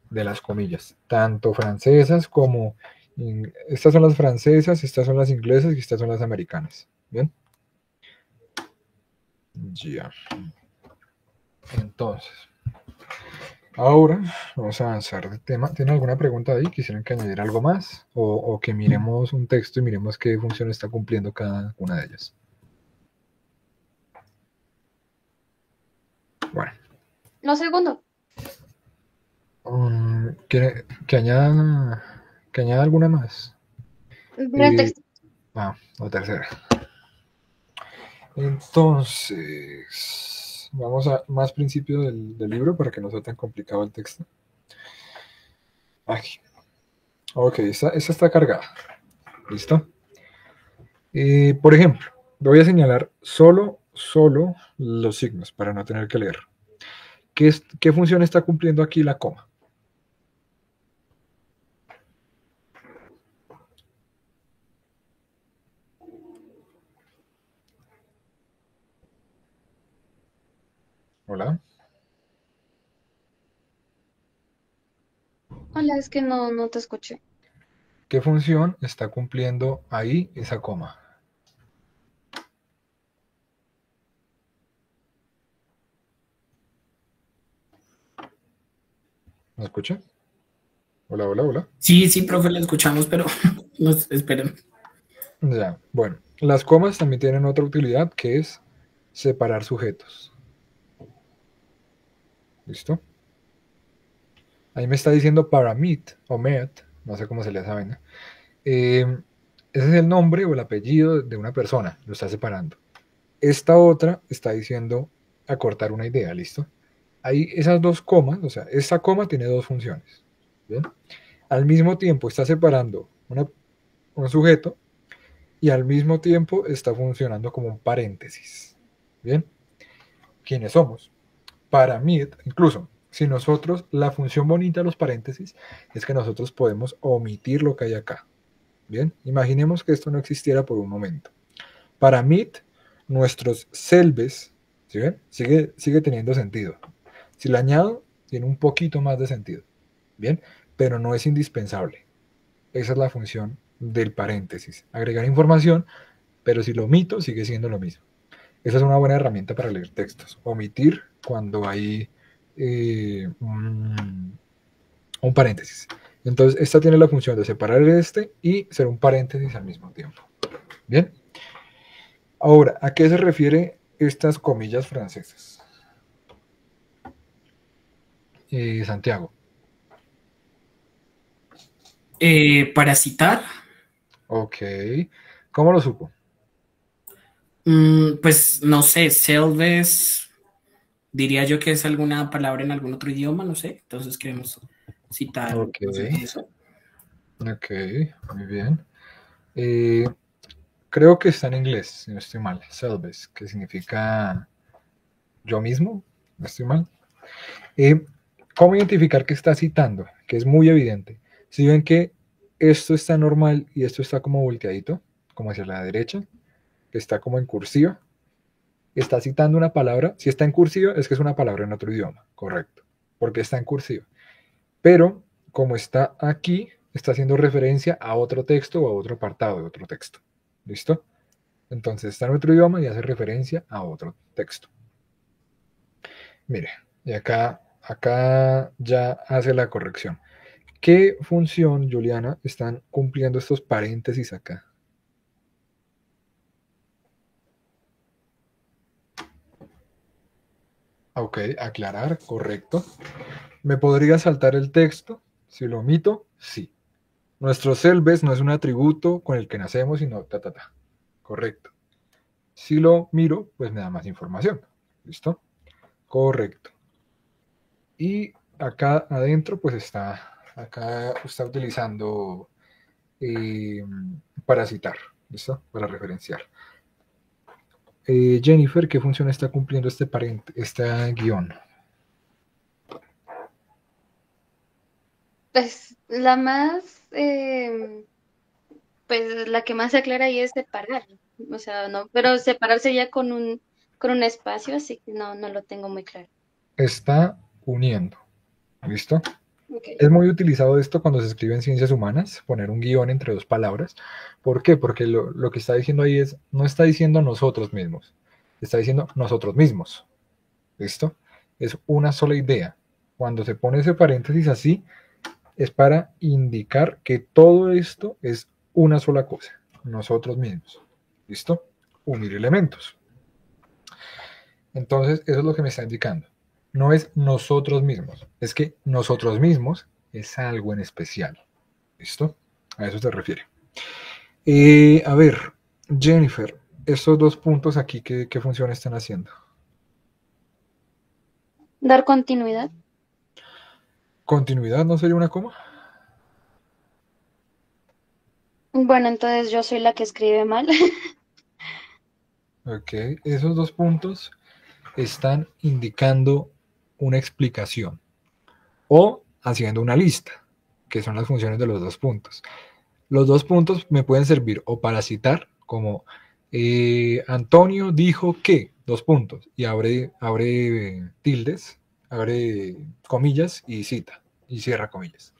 de las comillas, tanto francesas como estas son las francesas, estas son las inglesas y estas son las americanas. ¿Bien? Ya. Entonces, ahora vamos a avanzar de tema. ¿Tienen alguna pregunta ahí? ¿Quisieran que añadir algo más? O que miremos un texto y miremos qué función está cumpliendo cada una de ellas. Bueno. No, segundo. ¿Quiere que añada alguna más? El texto. La tercera. Entonces, vamos a más principio del libro para que no sea tan complicado el texto. Aquí. Ok, esta está cargada. ¿Listo? Por ejemplo, voy a señalar solo los signos para no tener que leer. ¿Qué función está cumpliendo aquí la coma? Hola. Hola, es que no te escuché. ¿Qué función está cumpliendo ahí esa coma? ¿Me escucha? Hola, hola, hola. Sí, sí, profe, la escuchamos, pero nos esperen. Ya, bueno, las comas también tienen otra utilidad que es separar sujetos. ¿Listo? Ahí me está diciendo paramit o met, no sé cómo se le sabe, ¿no? Ese es el nombre o el apellido de una persona, lo está separando. Esta otra está diciendo acortar una idea, ¿listo? Ahí esas dos comas, o sea, esta coma tiene dos funciones. ¿Bien? Al mismo tiempo está separando un sujeto y al mismo tiempo está funcionando como un paréntesis. ¿Bien? ¿Quiénes somos? Para mí, incluso, si nosotros, la función bonita de los paréntesis es que nosotros podemos omitir lo que hay acá. Bien, imaginemos que esto no existiera por un momento. Para Meet, nuestros selbes, ¿sí ven? Sigue teniendo sentido. Si lo añado, tiene un poquito más de sentido. Bien, pero no es indispensable. Esa es la función del paréntesis. Agregar información, pero si lo omito, sigue siendo lo mismo. Esa es una buena herramienta para leer textos. Omitir cuando hay un paréntesis. Entonces, esta tiene la función de separar este y ser un paréntesis al mismo tiempo. Bien. Ahora, ¿a qué se refiere estas comillas francesas? Santiago. Para citar, Ok. ¿Cómo lo supo? pues no sé, selves, diría yo que es alguna palabra en algún otro idioma, no sé. Entonces queremos citar, Ok. no sé, eso. Ok, muy bien. Eh, creo que está en inglés, si no estoy mal. Selves, que significa yo mismo, no estoy mal. Eh, ¿Cómo identificar que está citando? Que es muy evidente. Si ven que esto está normal y esto está como volteadito, como hacia la derecha, que está como en cursiva, está citando una palabra. Si está en cursiva, es que es una palabra en otro idioma, correcto, porque está en cursiva. Pero como está aquí, está haciendo referencia a otro texto o a otro apartado de otro texto. ¿Listo? Entonces está en otro idioma y hace referencia a otro texto. Mire, y acá ya hace la corrección. ¿Qué función, Juliana, están cumpliendo estos paréntesis acá? Ok, aclarar, correcto. ¿Me podría saltar el texto? Si lo omito, sí. Nuestro selbes no es un atributo con el que nacemos, sino ta, ta, ta. Correcto. Si lo miro, pues me da más información. ¿Listo? Correcto. Y acá adentro, pues acá está utilizando eh, para citar, ¿listo? Para referenciar. Jennifer, ¿qué función está cumpliendo este guión? Pues la más, pues la que más se aclara ahí es separar. O sea, no, pero separar sería con un espacio, así que no lo tengo muy claro. Está uniendo, ¿listo? Ok. Es muy utilizado esto cuando se escribe en ciencias humanas, poner un guión entre dos palabras. ¿Por qué? Porque lo que está diciendo ahí es, no está diciendo nosotros mismos, está diciendo nosotros mismos. ¿Listo? Es una sola idea. Cuando se pone ese paréntesis así, es para indicar que todo esto es una sola cosa, nosotros mismos. ¿Listo? Unir elementos. Entonces, eso es lo que me está indicando. No es nosotros mismos, es que nosotros mismos es algo en especial. ¿Listo? A eso se refiere. A ver, Jennifer, estos dos puntos aquí, ¿qué función están haciendo? Dar continuidad. ¿Continuidad no sería una coma? Bueno, entonces yo soy la que escribe mal. Ok, esos 2 puntos están indicando una explicación o haciendo una lista, que son las funciones de los 2 puntos. Los 2 puntos me pueden servir o para citar, como Antonio dijo que, 2 puntos, y abre tildes, abre comillas y cita, y cierra comillas.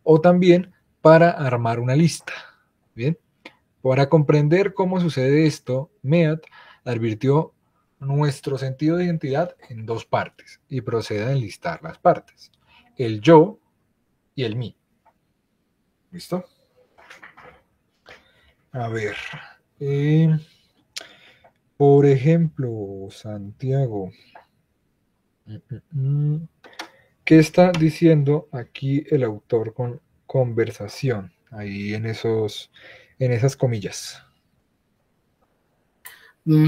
O también para armar una lista. Bien, para comprender cómo sucede esto, Mead advirtió nuestro sentido de identidad en 2 partes y procede a enlistar las partes: el yo y el mí. ¿Listo? A ver. Por ejemplo, Santiago. ¿Qué está diciendo aquí el autor con conversación? Ahí en esas comillas.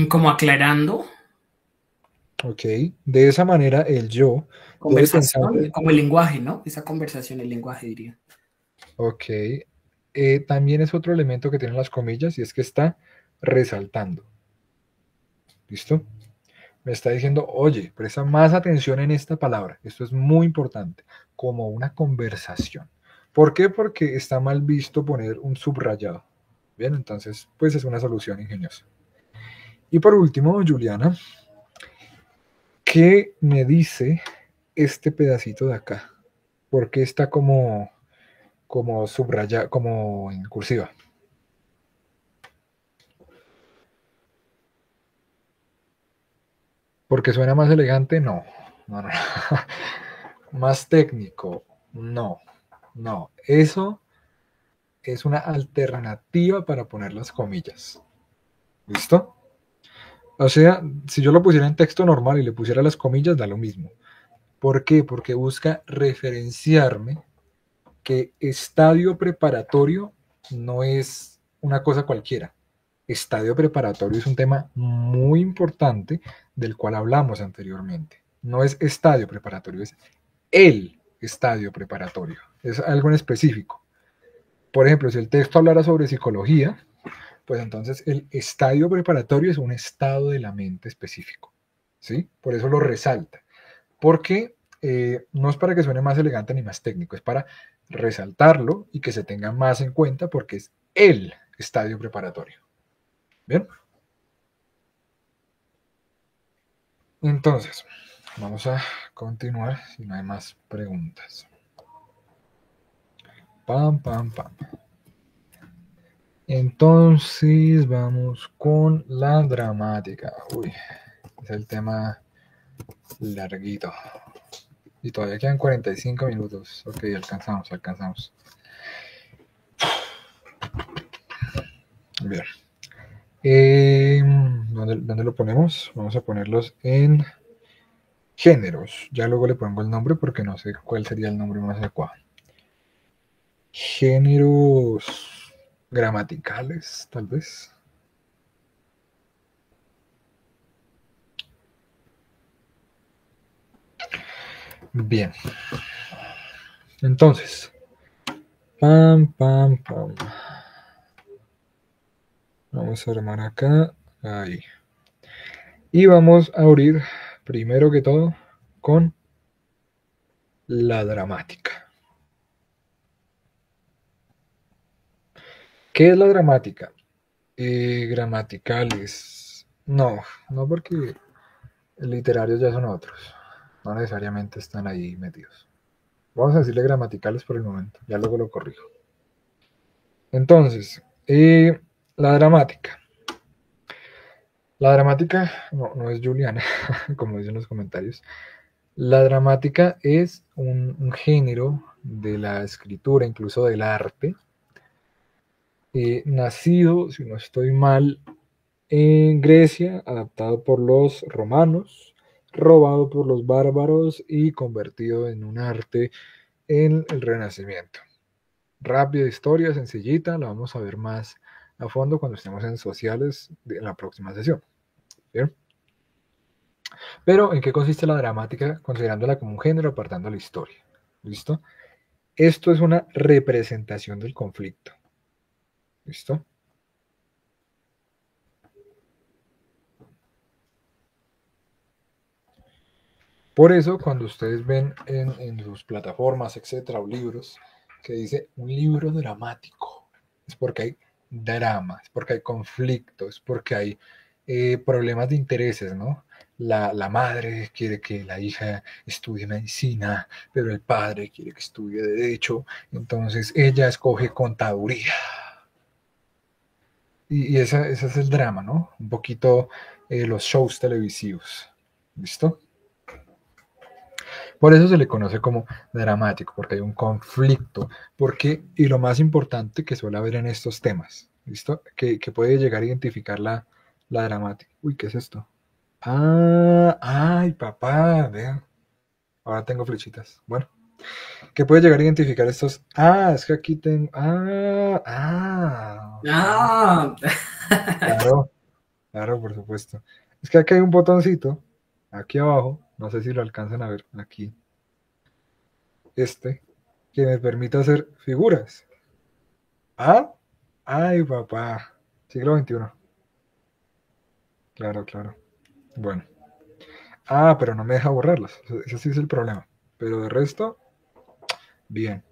Como aclarando, Ok. De esa manera el yo puede pensar. conversación, como el lenguaje, ¿no? Esa conversación, el lenguaje, diría. Ok. También es otro elemento que tienen las comillas y es que está resaltando. ¿Listo? Me está diciendo, oye, presta más atención en esta palabra. Esto es muy importante, como una conversación. ¿Por qué? Porque está mal visto poner un subrayado. Bien, entonces, pues es una solución ingeniosa. Y por último, Juliana, ¿qué me dice este pedacito de acá? ¿Por qué está como subrayado, como en cursiva? ¿Porque suena más elegante? No. No, no. Más técnico. No. No. Eso es una alternativa para poner las comillas. ¿Listo? O sea, si yo lo pusiera en texto normal y le pusiera las comillas, da lo mismo. ¿Por qué? Porque busca referenciarme que estadio preparatorio no es una cosa cualquiera. Estadio preparatorio es un tema muy importante del cual hablamos anteriormente. No es estadio preparatorio, es el estadio preparatorio. Es algo en específico. Por ejemplo, si el texto hablara sobre psicología, pues entonces el estadio preparatorio es un estado de la mente específico. ¿Sí? Por eso lo resalta. Porque no es para que suene más elegante ni más técnico, es para resaltarlo y que se tenga más en cuenta porque es el estadio preparatorio. ¿Bien? Entonces, vamos a continuar si no hay más preguntas. Pam, pam, pam. Entonces, vamos con la dramática. Uy, es el tema larguito. Y todavía quedan 45 minutos. Ok, alcanzamos. Bien. ¿Dónde lo ponemos? Vamos a ponerlos en géneros. Ya luego le pongo el nombre porque no sé cuál sería el nombre más adecuado. Géneros gramaticales, tal vez. Bien. Entonces, pam, pam, pam. Vamos a armar acá. Ahí. Y vamos a abrir, primero que todo, con la dramática. ¿Qué es la gramática? Gramaticales. No, no porque literarios ya son otros. No necesariamente están ahí metidos. Vamos a decirle gramaticales por el momento. Ya luego lo corrijo. Entonces, la dramática. La dramática no es Juliana, como dicen los comentarios. La dramática es un género de la escritura, incluso del arte, nacido, si no estoy mal, en Grecia, adaptado por los romanos, robado por los bárbaros y convertido en un arte en el Renacimiento. Rápida historia, sencillita, la vamos a ver más a fondo cuando estemos en sociales en la próxima sesión. ¿Bien? Pero, ¿en qué consiste la dramática? Considerándola como un género, apartando la historia. ¿Listo? Esto es una representación del conflicto. ¿Listo? Por eso, cuando ustedes ven en sus plataformas, etcétera, o libros, que dice un libro dramático, es porque hay drama, es porque hay conflicto, es porque hay problemas de intereses, ¿no? La madre quiere que la hija estudie medicina, pero el padre quiere que estudie derecho, entonces ella escoge contaduría. Y ese es el drama, ¿no? Un poquito los shows televisivos. ¿Listo? Por eso se le conoce como dramático, porque hay un conflicto, porque, y lo más importante que suele haber en estos temas, ¿listo? Que puede llegar a identificar la dramática. Uy, ¿qué es esto? Ah, ay, papá, vean. Ahora tengo flechitas. Bueno, ¿qué puede llegar a identificar estos? Ah, es que aquí tengo. Ah, Claro, claro, por supuesto. Es que aquí hay un botoncito, aquí abajo, no sé si lo alcanzan a ver, aquí, que me permite hacer figuras. Ah, ay, papá. Siglo XXI. Claro, claro. Bueno. Ah, pero no me deja borrarlas. Ese sí es el problema. Pero de resto, bien.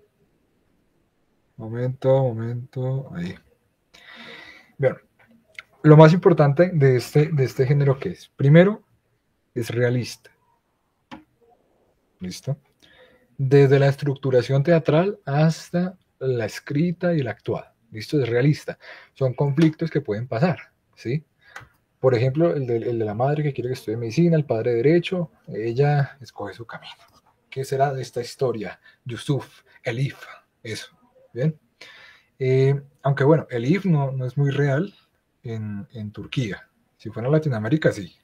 Momento. Ahí. Bien. Lo más importante de este género que es, primero, es realista. ¿Listo? Desde la estructuración teatral hasta la escrita y el actuado. ¿Listo? Es realista. Son conflictos que pueden pasar, ¿sí? Por ejemplo, el de la madre que quiere que estudie medicina, el padre de derecho, ella escoge su camino. ¿Qué será de esta historia? Yusuf, Elif, eso. ¿Bien? Aunque bueno, Elif no es muy real en Turquía. Si fuera en Latinoamérica, sí.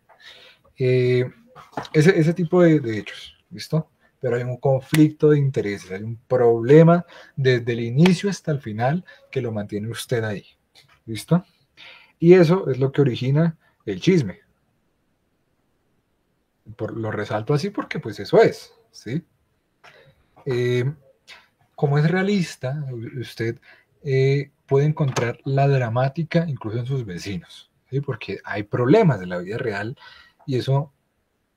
Ese tipo de hechos, ¿listo? Pero hay un conflicto de intereses, hay un problema desde el inicio hasta el final que lo mantiene usted ahí, ¿listo? Y eso es lo que origina el chisme. Lo resalto así porque pues eso es, ¿sí? Como es realista, usted puede encontrar la dramática incluso en sus vecinos, ¿sí? Porque hay problemas de la vida real y eso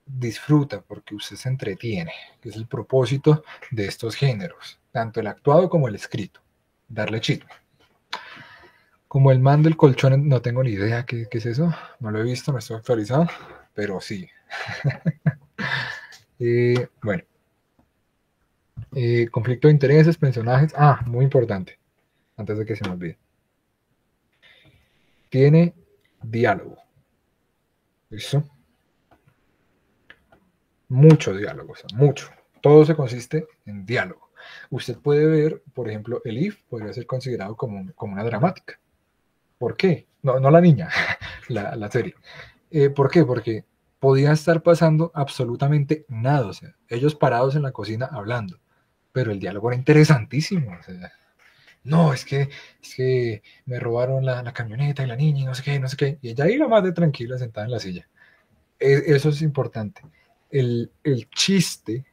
disfruta porque usted se entretiene, que es el propósito de estos géneros, tanto el actuado como el escrito, darle chisme. Como el man del colchón, no tengo ni idea qué es eso, no lo he visto, no estoy actualizado, pero sí. Bueno, conflicto de intereses, personajes, muy importante, antes de que se me olvide. Tiene diálogo, ¿listo? Mucho diálogo, o sea, mucho. Todo se consiste en diálogo. Usted puede ver, por ejemplo, Elif podría ser considerado como una dramática. ¿Por qué? No la niña, la serie. ¿Por qué? Porque podía estar pasando absolutamente nada, o sea, ellos parados en la cocina hablando, pero el diálogo era interesantísimo, o sea, no, es que me robaron la camioneta y la niña y no sé qué, y ella iba más de tranquila sentada en la silla. Eso es importante. El chiste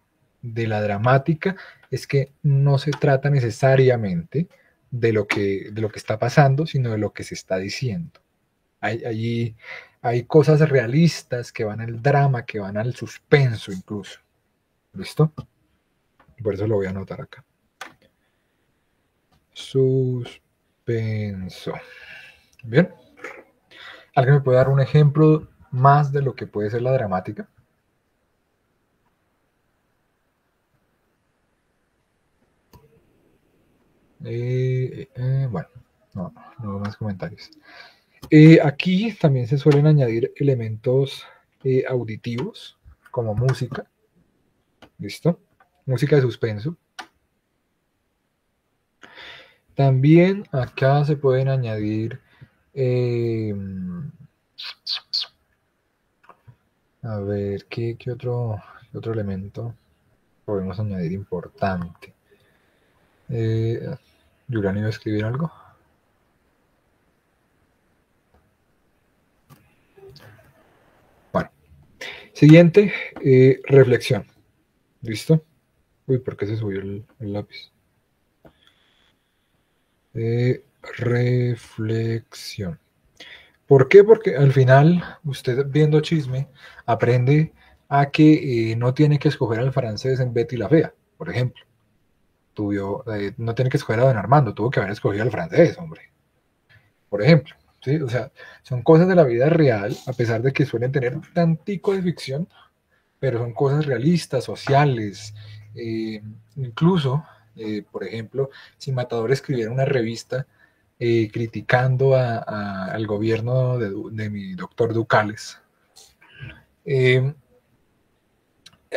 de la dramática es que no se trata necesariamente de lo que está pasando, sino de lo que se está diciendo. Hay cosas realistas que van al drama, que van al suspenso incluso. ¿Listo? Por eso lo voy a anotar acá. Suspenso. Bien. ¿Alguien me puede dar un ejemplo más de lo que puede ser la dramática? Bueno, no más comentarios. Aquí también se suelen añadir elementos auditivos, como música. ¿Listo? Música de suspenso. También acá se pueden añadir a ver, ¿qué otro elemento podemos añadir importante? ¿Julián iba a escribir algo? Bueno, siguiente, reflexión. ¿Listo? Uy, ¿por qué se subió el lápiz? reflexión. ¿Por qué? Porque al final, usted viendo chisme, aprende a que no tiene que escoger al francés en Betty la Fea, por ejemplo. No tiene que escoger a Don Armando, tuvo que haber escogido al francés, hombre. Por ejemplo, ¿sí? O sea, son cosas de la vida real, a pesar de que suelen tener tantico de ficción, pero son cosas realistas, sociales. Incluso, por ejemplo, si Matador escribiera una revista criticando al gobierno de mi doctor Ducales,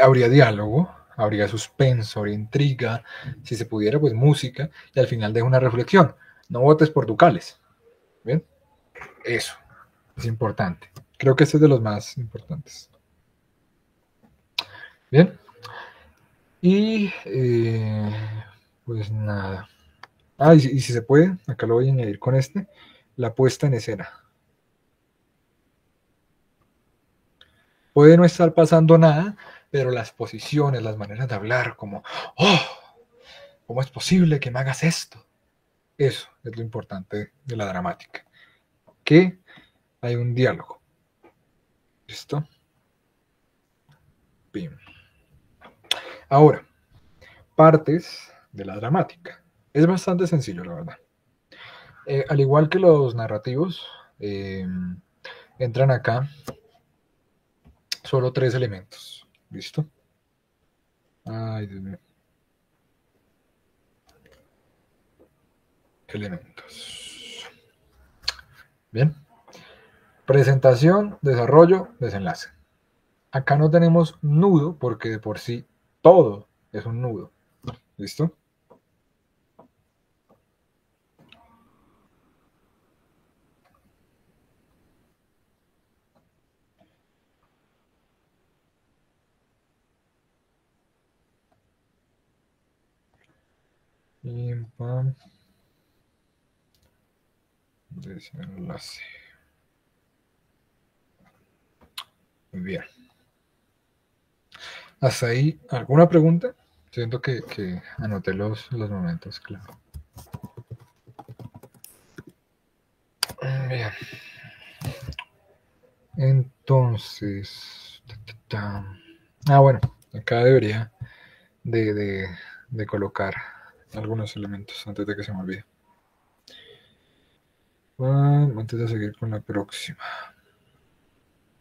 habría diálogo, habría suspenso, habría intriga, si se pudiera, pues música, y al final deja una reflexión. No votes por Ducales. ¿Bien? Eso es importante. Creo que este es de los más importantes. Bien. Y pues nada. Y si se puede, acá lo voy a añadir con la puesta en escena. Puede no estar pasando nada, pero las posiciones, las maneras de hablar, como, oh, ¿cómo es posible que me hagas esto? Eso es lo importante de la dramática. Que hay un diálogo. ¿Listo? Bien. Ahora, partes de la dramática. Es bastante sencillo, la verdad. Al igual que los narrativos, entran acá solo 3 elementos. ¿Listo? Ay, Dios mío. Elementos. Bien. Presentación, desarrollo, desenlace. Acá no tenemos nudo porque de por sí todo es un nudo. ¿Listo? Desenlace. Muy bien. ¿Hasta ahí alguna pregunta? Siento que anoté los momentos, claro. Bien. Entonces. Bueno, acá debería de colocar algunos elementos antes de que se me olvide. Antes de seguir con la próxima.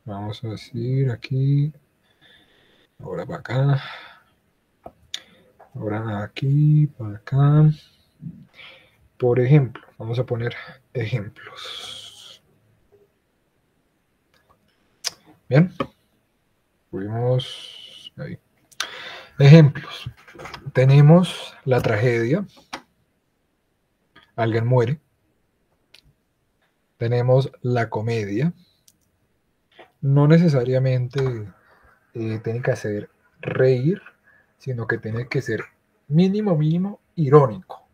Vamos a decir aquí. Ahora para acá. Ahora aquí, para acá. Por ejemplo, vamos a poner ejemplos. Bien. Fuimos ahí. Ejemplos. Tenemos la tragedia. Alguien muere. Tenemos la comedia. No necesariamente tiene que hacer reír, sino que tiene que ser mínimo irónico.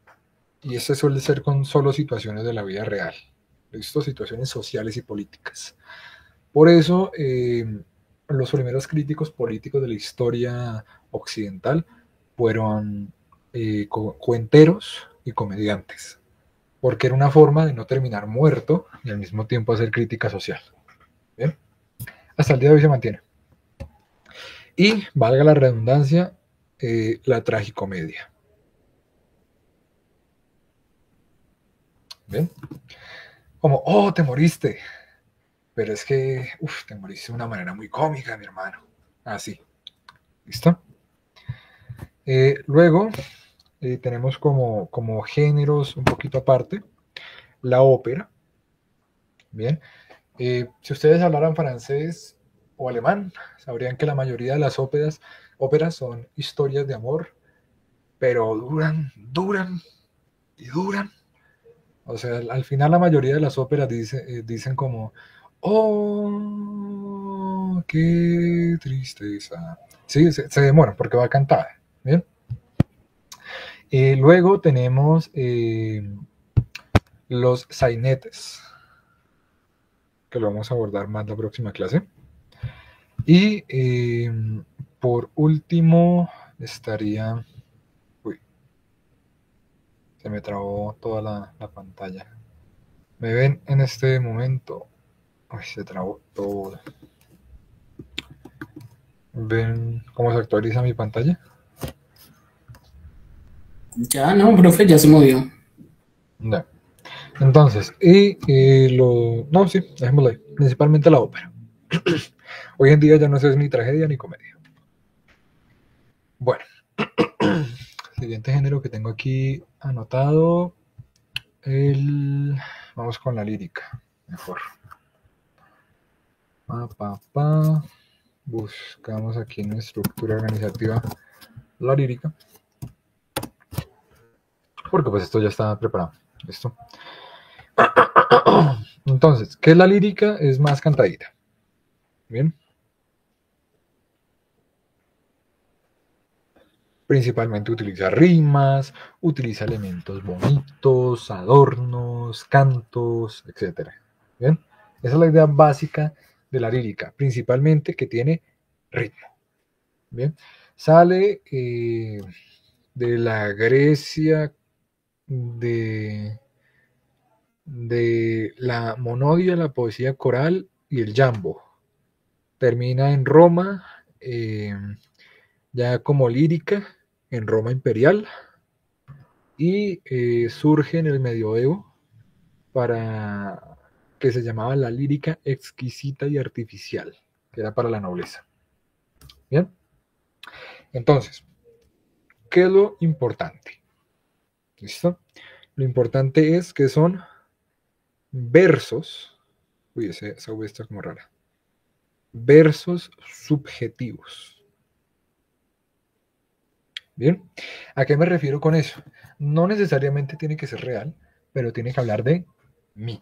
Y eso suele ser con solo situaciones de la vida real. ¿Listo? Situaciones sociales y políticas. Por eso, los primeros críticos políticos de la historia occidental fueron cuenteros y comediantes, porque era una forma de no terminar muerto y al mismo tiempo hacer crítica social. ¿Bien? Hasta el día de hoy se mantiene. Y, valga la redundancia, la tragicomedia. ¿Bien? Como, oh, te moriste. Pero es que, te moriste de una manera muy cómica, mi hermano. Así. ¿Listo? Luego, tenemos como géneros un poquito aparte, la ópera. Bien. Si ustedes hablaran francés o alemán, sabrían que la mayoría de las óperas son historias de amor, pero duran y duran. O sea, al final la mayoría de las óperas dicen como, oh, qué tristeza. Sí, se demoran porque va cantada. Bien. Luego tenemos los sainetes, que lo vamos a abordar más la próxima clase. Y por último estaría Se me trabó toda la pantalla. ¿Me ven en este momento? Uy, se trabó todo. ¿Ven cómo se actualiza mi pantalla? Ya, no, profe, ya se movió. No. Entonces, no, sí, dejémoslo ahí. Principalmente la ópera. Hoy en día ya no es ni tragedia ni comedia. Bueno, siguiente género que tengo aquí anotado, vamos con la lírica, mejor. Buscamos aquí en la estructura organizativa la lírica, porque pues esto ya está preparado. ¿Listo? Entonces, ¿qué es la lírica? Es más cantadita. Bien. Principalmente utiliza rimas, utiliza elementos bonitos, adornos, cantos, etc. Bien. Esa es la idea básica de la lírica, principalmente que tiene ritmo. Bien. Sale de la Grecia de la monodia, la poesía coral y el jambo. Termina en Roma, ya como lírica, en Roma imperial, y surge en el medioevo para que se llamaba la lírica exquisita y artificial, que era para la nobleza. Bien, entonces, ¿qué es lo importante? ¿Listo? Lo importante es que son versos, uy, esa V está como rara, versos subjetivos. Bien, ¿a qué me refiero con eso? No necesariamente tiene que ser real, pero tiene que hablar de mí.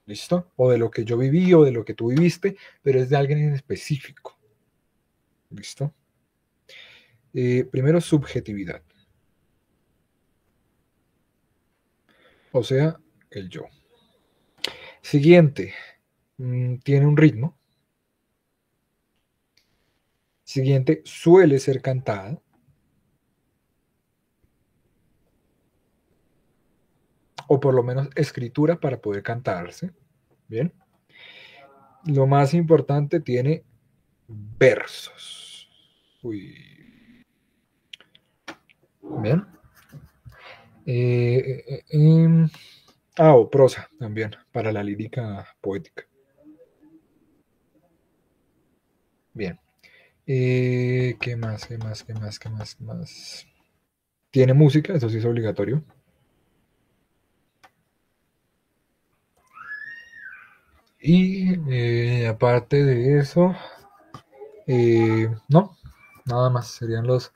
¿Listo? O de lo que yo viví o de lo que tú viviste, pero es de alguien en específico. ¿Listo? Primero, subjetividad. O sea, el yo. Siguiente, tiene un ritmo. Siguiente, suele ser cantada. O por lo menos escritura para poder cantarse. Bien. Lo más importante, tiene versos. Uy. Bien. O prosa también, para la lírica poética. Bien. ¿Qué más? Tiene música, eso sí es obligatorio. Y aparte de eso, no, nada más, serían los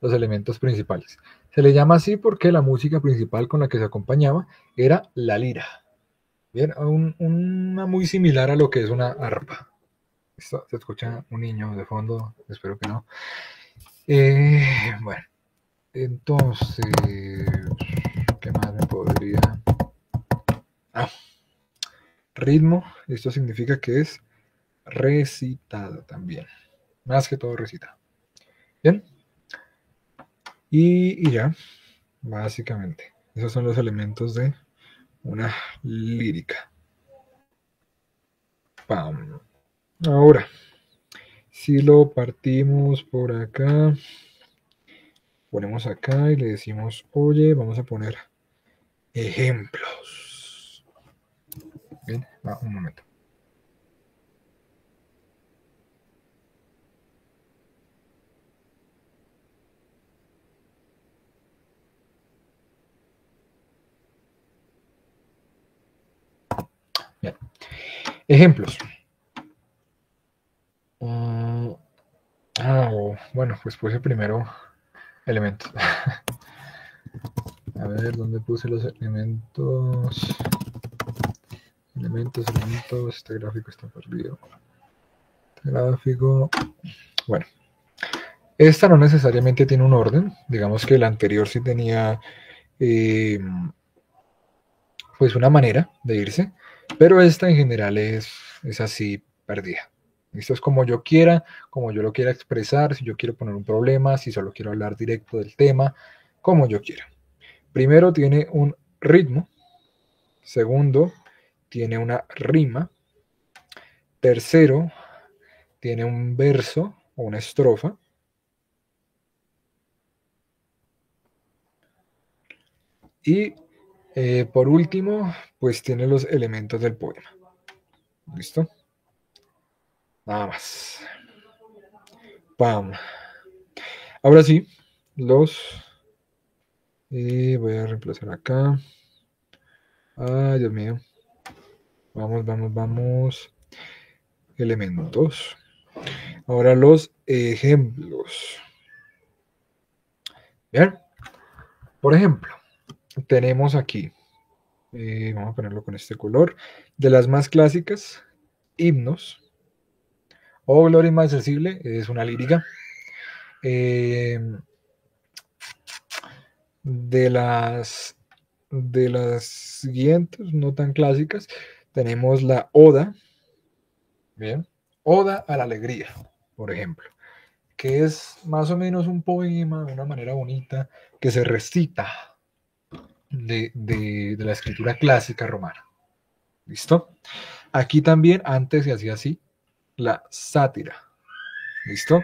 elementos principales. Se le llama así porque la música principal con la que se acompañaba era la lira. Bien, una muy similar a lo que es una arpa. Se escucha un niño de fondo, espero que no. Bueno, entonces, ¿qué más me podría? Ritmo, esto significa que es recitada también, más que todo recitada. Bien, y ya, básicamente, esos son los elementos de una lírica. ¡Pam! Ahora, si lo partimos por acá, ponemos acá y le decimos, oye, vamos a poner ejemplos. Bien, un momento. Bien. Ejemplos. Bueno, pues puse primero elementos. A ver, ¿dónde puse los elementos? Elementos. Este gráfico está perdido. Este gráfico. Bueno. Esta no necesariamente tiene un orden. Digamos que la anterior sí tenía pues una manera de irse. Pero esta en general es así perdida. Esto es como yo quiera, como yo lo quiera expresar, si yo quiero poner un problema, si solo quiero hablar directo del tema, como yo quiera. Primero tiene un ritmo, segundo tiene una rima, tercero tiene un verso o una estrofa, y por último, pues tiene los elementos del poema. ¿Listo? Nada más. ¡Pam! Ahora sí, voy a reemplazar acá. Ay, Dios mío. Vamos. Elementos. Ahora los ejemplos. Bien. Por ejemplo, tenemos aquí, vamos a ponerlo con este color, de las más clásicas, himnos. Oh, Gloria Inmarcesible es una lírica. De las siguientes, no tan clásicas, tenemos la Oda. Bien. Oda a la alegría, por ejemplo, que es más o menos un poema de una manera bonita que se recita de la escritura clásica romana. ¿Listo? Aquí también antes se hacía así, la sátira. ¿Listo?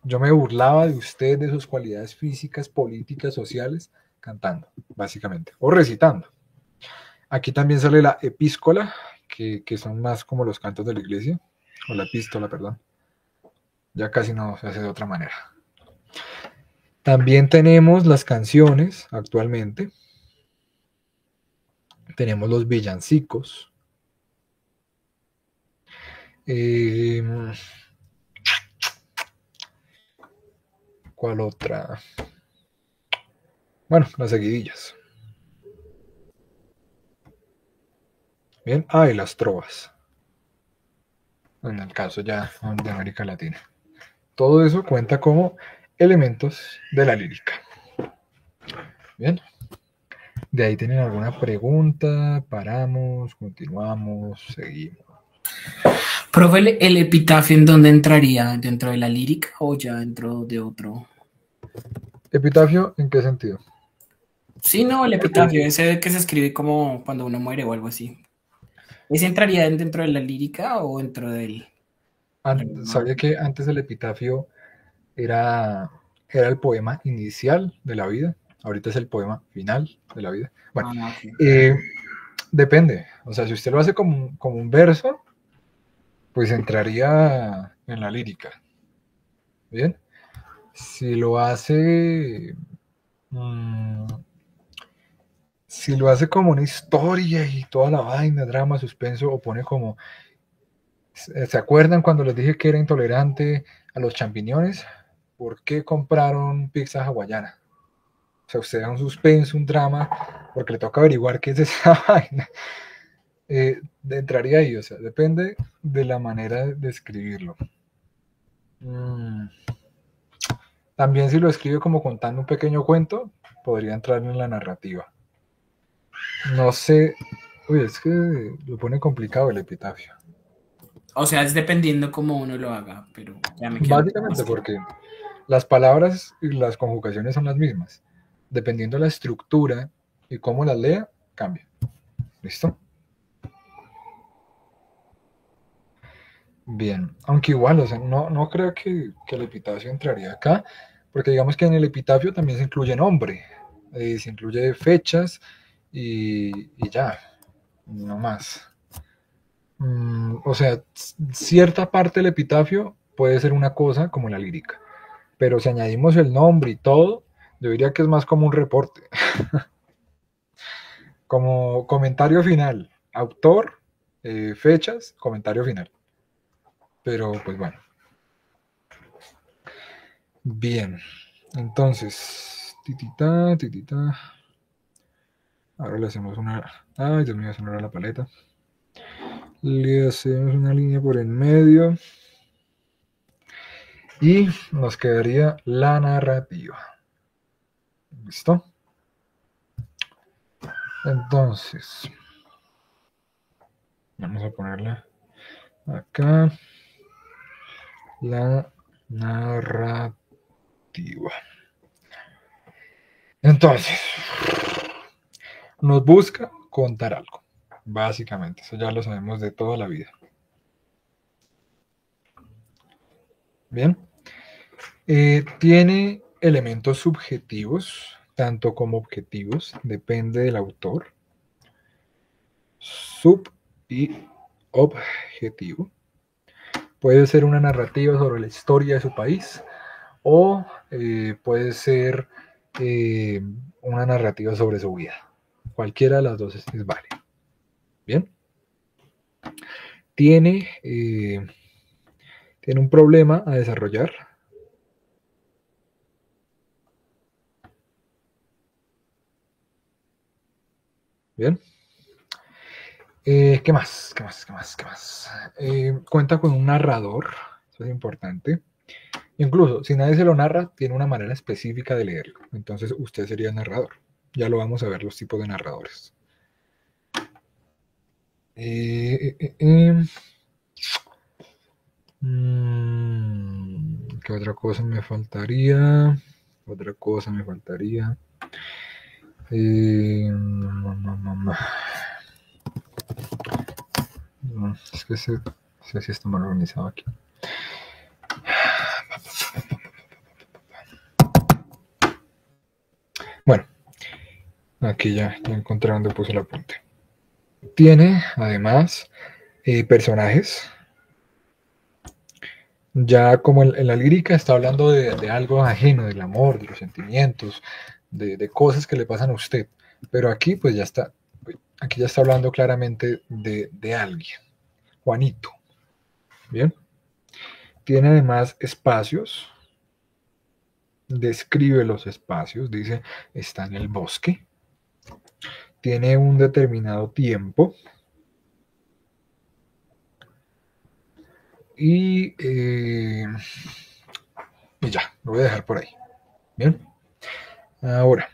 Yo me burlaba de usted, de sus cualidades físicas, políticas, sociales, cantando, básicamente, o recitando. Aquí también sale la epístola, que son más como los cantos de la iglesia, o la epístola, perdón. Ya casi no se hace de otra manera. También tenemos las canciones actualmente. Tenemos los villancicos. ¿Cuál otra? Bueno, las seguidillas. Bien, y las trovas. En el caso ya de América Latina. Todo eso cuenta como elementos de la lírica. Bien. ¿De ahí tienen alguna pregunta? ¿Paramos? ¿Continuamos? ¿Seguimos? Profe, ¿el epitafio en dónde entraría? ¿Dentro de la lírica o ya dentro de otro? ¿Epitafio en qué sentido? Sí, no, el epitafio, ese que se escribe como cuando uno muere o algo así. ¿Ese entraría dentro de la lírica o dentro del...? ¿Sabía que antes el epitafio era el poema inicial de la vida? Ahorita es el poema final de la vida. Bueno, okay. Depende. O sea, si usted lo hace como un verso, pues entraría en la lírica. ¿Bien? Si lo hace... si lo hace como una historia y toda la vaina, drama, suspenso, o pone como... ¿Se acuerdan cuando les dije que era intolerante a los champiñones? ¿Por qué compraron pizza hawaiana? O sea, usted da un suspenso, un drama, porque le toca averiguar qué es esa vaina. Entraría ahí, o sea, depende de la manera de escribirlo. También si lo escribe como contando un pequeño cuento, podría entrar en la narrativa. No sé, uy, es que lo pone complicado el epitafio. O sea, es dependiendo cómo uno lo haga, pero ya me quedo. Básicamente porque las palabras y las conjugaciones son las mismas. Dependiendo de la estructura y cómo las lea, cambia. ¿Listo? Bien, aunque igual, o sea, no creo que el epitafio entraría acá, porque digamos que en el epitafio también se incluye nombre, se incluye fechas y ya, no más. O sea, cierta parte del epitafio puede ser una cosa como la lírica, pero si añadimos el nombre y todo, yo diría que es más como un reporte. Como comentario final, autor, fechas, comentario final. Pero pues bueno. Bien, entonces, titita. Ahora le hacemos una... Ay, Dios mío, se me va la paleta. Le hacemos una línea por en medio. Y nos quedaría la narrativa. ¿Listo? Entonces, vamos a ponerla acá. La narrativa. Entonces, nos busca contar algo, básicamente. Eso ya lo sabemos de toda la vida. Bien. Tiene elementos subjetivos, tanto como objetivos, depende del autor. Sub y objetivo. Puede ser una narrativa sobre la historia de su país o puede ser una narrativa sobre su vida. Cualquiera de las dos es válida. Bien. Tiene un problema a desarrollar. Bien. ¿Qué más? Cuenta con un narrador, eso es importante. Incluso, si nadie se lo narra, tiene una manera específica de leerlo. Entonces, usted sería el narrador. Ya lo vamos a ver, los tipos de narradores. ¿Qué otra cosa me faltaría? Es que sé si está mal organizado aquí. Bueno, aquí ya encontré donde puse el apunte. Tiene, además, personajes. Ya como en la lírica está hablando de algo ajeno, del amor, de los sentimientos, de cosas que le pasan a usted. Pero aquí, pues ya está hablando claramente de alguien. Juanito. Bien. Tiene además espacios. Describe los espacios. Dice, está en el bosque. Tiene un determinado tiempo. Y ya, lo voy a dejar por ahí. Bien. Ahora,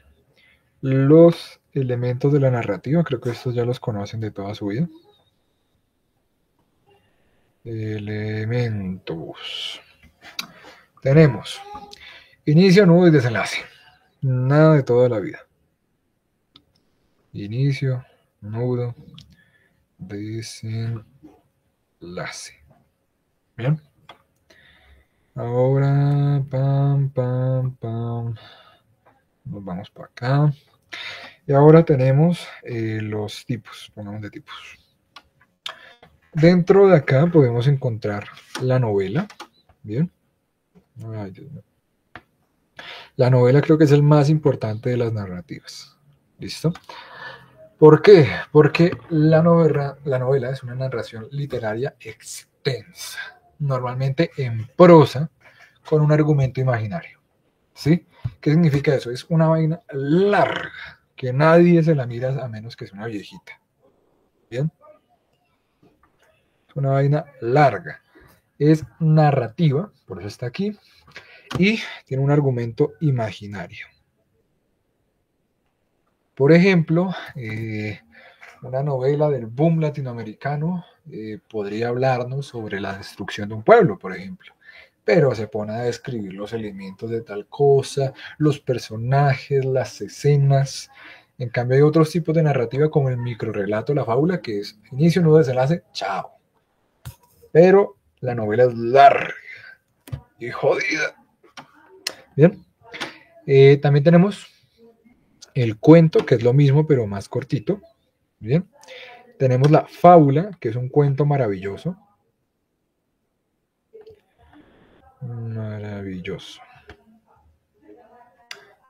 los elementos de la narrativa, creo que estos ya los conocen de toda su vida. Elementos. Tenemos inicio, nudo y desenlace. Nada de toda la vida. Inicio, nudo, desenlace. Bien. Ahora, pam. Nos vamos para acá. Y ahora tenemos los tipos. Pongamos de tipos. Dentro de acá podemos encontrar la novela. Bien. Ay, Dios mío. La novela creo que es el más importante de las narrativas. ¿Listo? ¿Por qué? Porque la novela es una narración literaria extensa, normalmente en prosa, con un argumento imaginario. ¿Sí? ¿Qué significa eso? Es una vaina larga, que nadie se la mira a menos que sea una viejita. ¿Bien? Es una vaina larga. Es narrativa, por eso está aquí, y tiene un argumento imaginario. Por ejemplo, una novela del boom latinoamericano podría hablarnos sobre la destrucción de un pueblo, por ejemplo, pero se pone a describir los elementos de tal cosa, los personajes, las escenas. En cambio hay otros tipos de narrativa como el microrrelato, la fábula, que es inicio, nudo, desenlace, chao. Pero la novela es larga y jodida. Bien. También tenemos el cuento, que es lo mismo, pero más cortito. Bien. Tenemos la fábula, que es un cuento maravilloso. Maravilloso.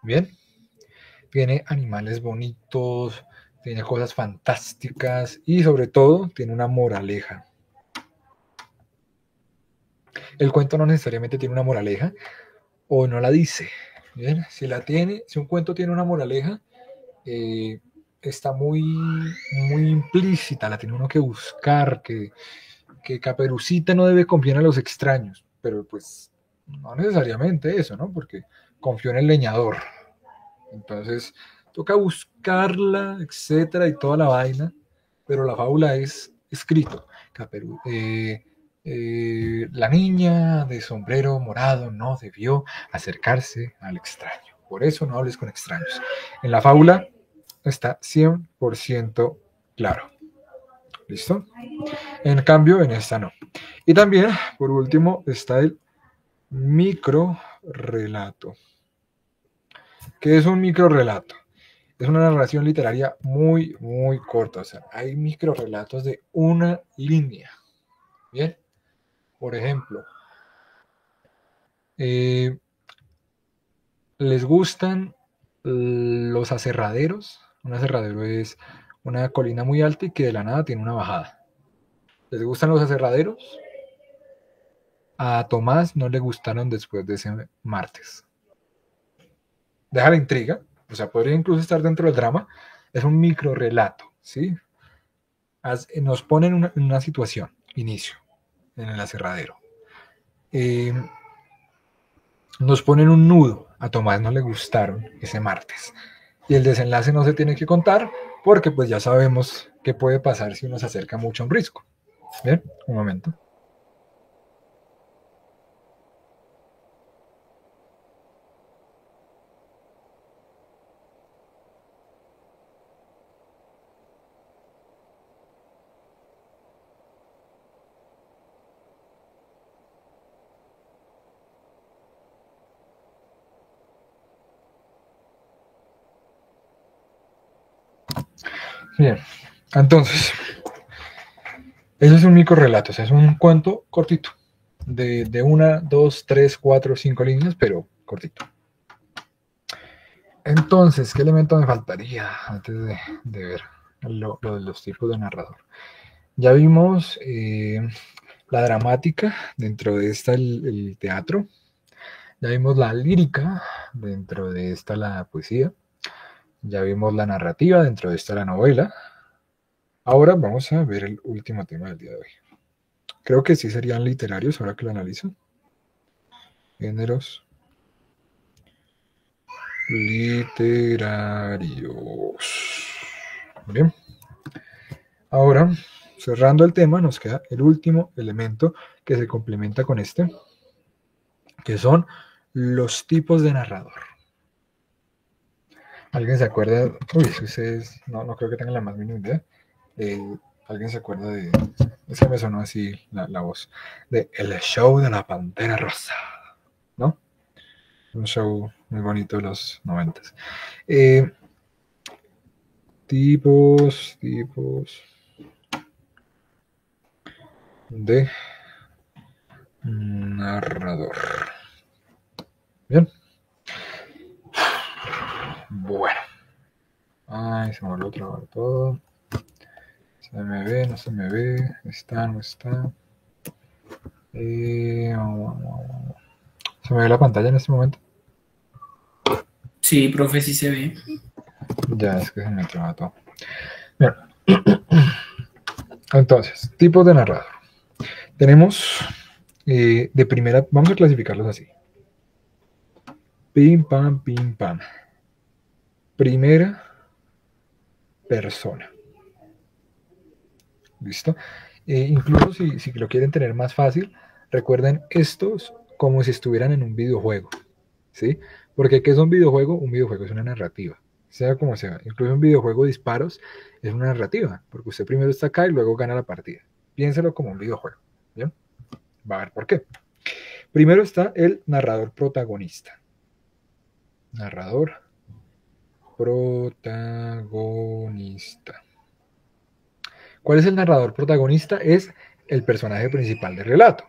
Bien. Tiene animales bonitos, tiene cosas fantásticas y sobre todo tiene una moraleja. El cuento no necesariamente tiene una moraleja o no la dice. Bien, si un cuento tiene una moraleja, está muy implícita, la tiene uno que buscar, que Caperucita no debe confiar a los extraños, pero pues no necesariamente eso, ¿no? Porque confió en el leñador. Entonces, toca buscarla, etcétera, y toda la vaina, pero la fábula es escrito. La niña de sombrero morado no debió acercarse al extraño. Por eso no hables con extraños. En la fábula está 100% claro. ¿Listo? En cambio, en esta no. Y también, por último, está el microrrelato. ¿Qué es un microrrelato? Es una narración literaria muy, muy corta. O sea, hay microrrelatos de una línea. Bien. Por ejemplo, ¿les gustan los aserraderos? Un aserradero es una colina muy alta y que de la nada tiene una bajada. ¿Les gustan los aserraderos? A Tomás no le gustaron después de ese martes. Deja la intriga, o sea, podría incluso estar dentro del drama. Es un micro relato, ¿sí? Nos ponen en una situación, inicio, en el aserradero. Nos ponen un nudo. A Tomás no le gustaron ese martes. Y el desenlace no se tiene que contar porque pues ya sabemos qué puede pasar si uno se acerca mucho a un risco. Bien, un momento. Bien, entonces, eso es un micro relato, o sea, es un cuento cortito, de una, dos, tres, cuatro, cinco líneas, pero cortito. Entonces, ¿qué elemento me faltaría antes de ver lo de los tipos de narrador? Ya vimos la dramática, dentro de esta el teatro. Ya vimos la lírica, dentro de esta la poesía. Ya vimos la narrativa, dentro de esta la novela. Ahora vamos a ver el último tema del día de hoy. Creo que sí serían literarios, ahora que lo analizo. Géneros literarios. Bien. Ahora, cerrando el tema, nos queda el último elemento que se complementa con este, que son los tipos de narrador. ¿Alguien se acuerda? Uy, ustedes no creo que tengan la más mínima idea. ¿Alguien se acuerda de...? Es que me sonó así la voz. De El show de la Pantera Rosa. ¿No? Un show muy bonito de los 90s. Tipos de narrador. Bien. Bueno. Ay, se me volvió a trabar todo. Se me ve, no se me ve. Está, no está. ¿Se me ve la pantalla en este momento? Sí, profe, sí se ve. Ya, es que se me traba todo. Bien. Entonces, tipos de narrador. Tenemos de primera, vamos a clasificarlos así. Pim, pam, pim, pam. Primera persona. ¿Listo? Incluso si lo quieren tener más fácil, recuerden estos como si estuvieran en un videojuego. ¿Sí? Porque ¿qué es un videojuego? Un videojuego es una narrativa. Sea como sea. Incluso un videojuego de disparos es una narrativa. Porque usted primero está acá y luego gana la partida. Piénselo como un videojuego. ¿Bien? Va a ver por qué. Primero está el narrador protagonista. Narrador protagonista. ¿Cuál es el narrador protagonista? Es el personaje principal del relato.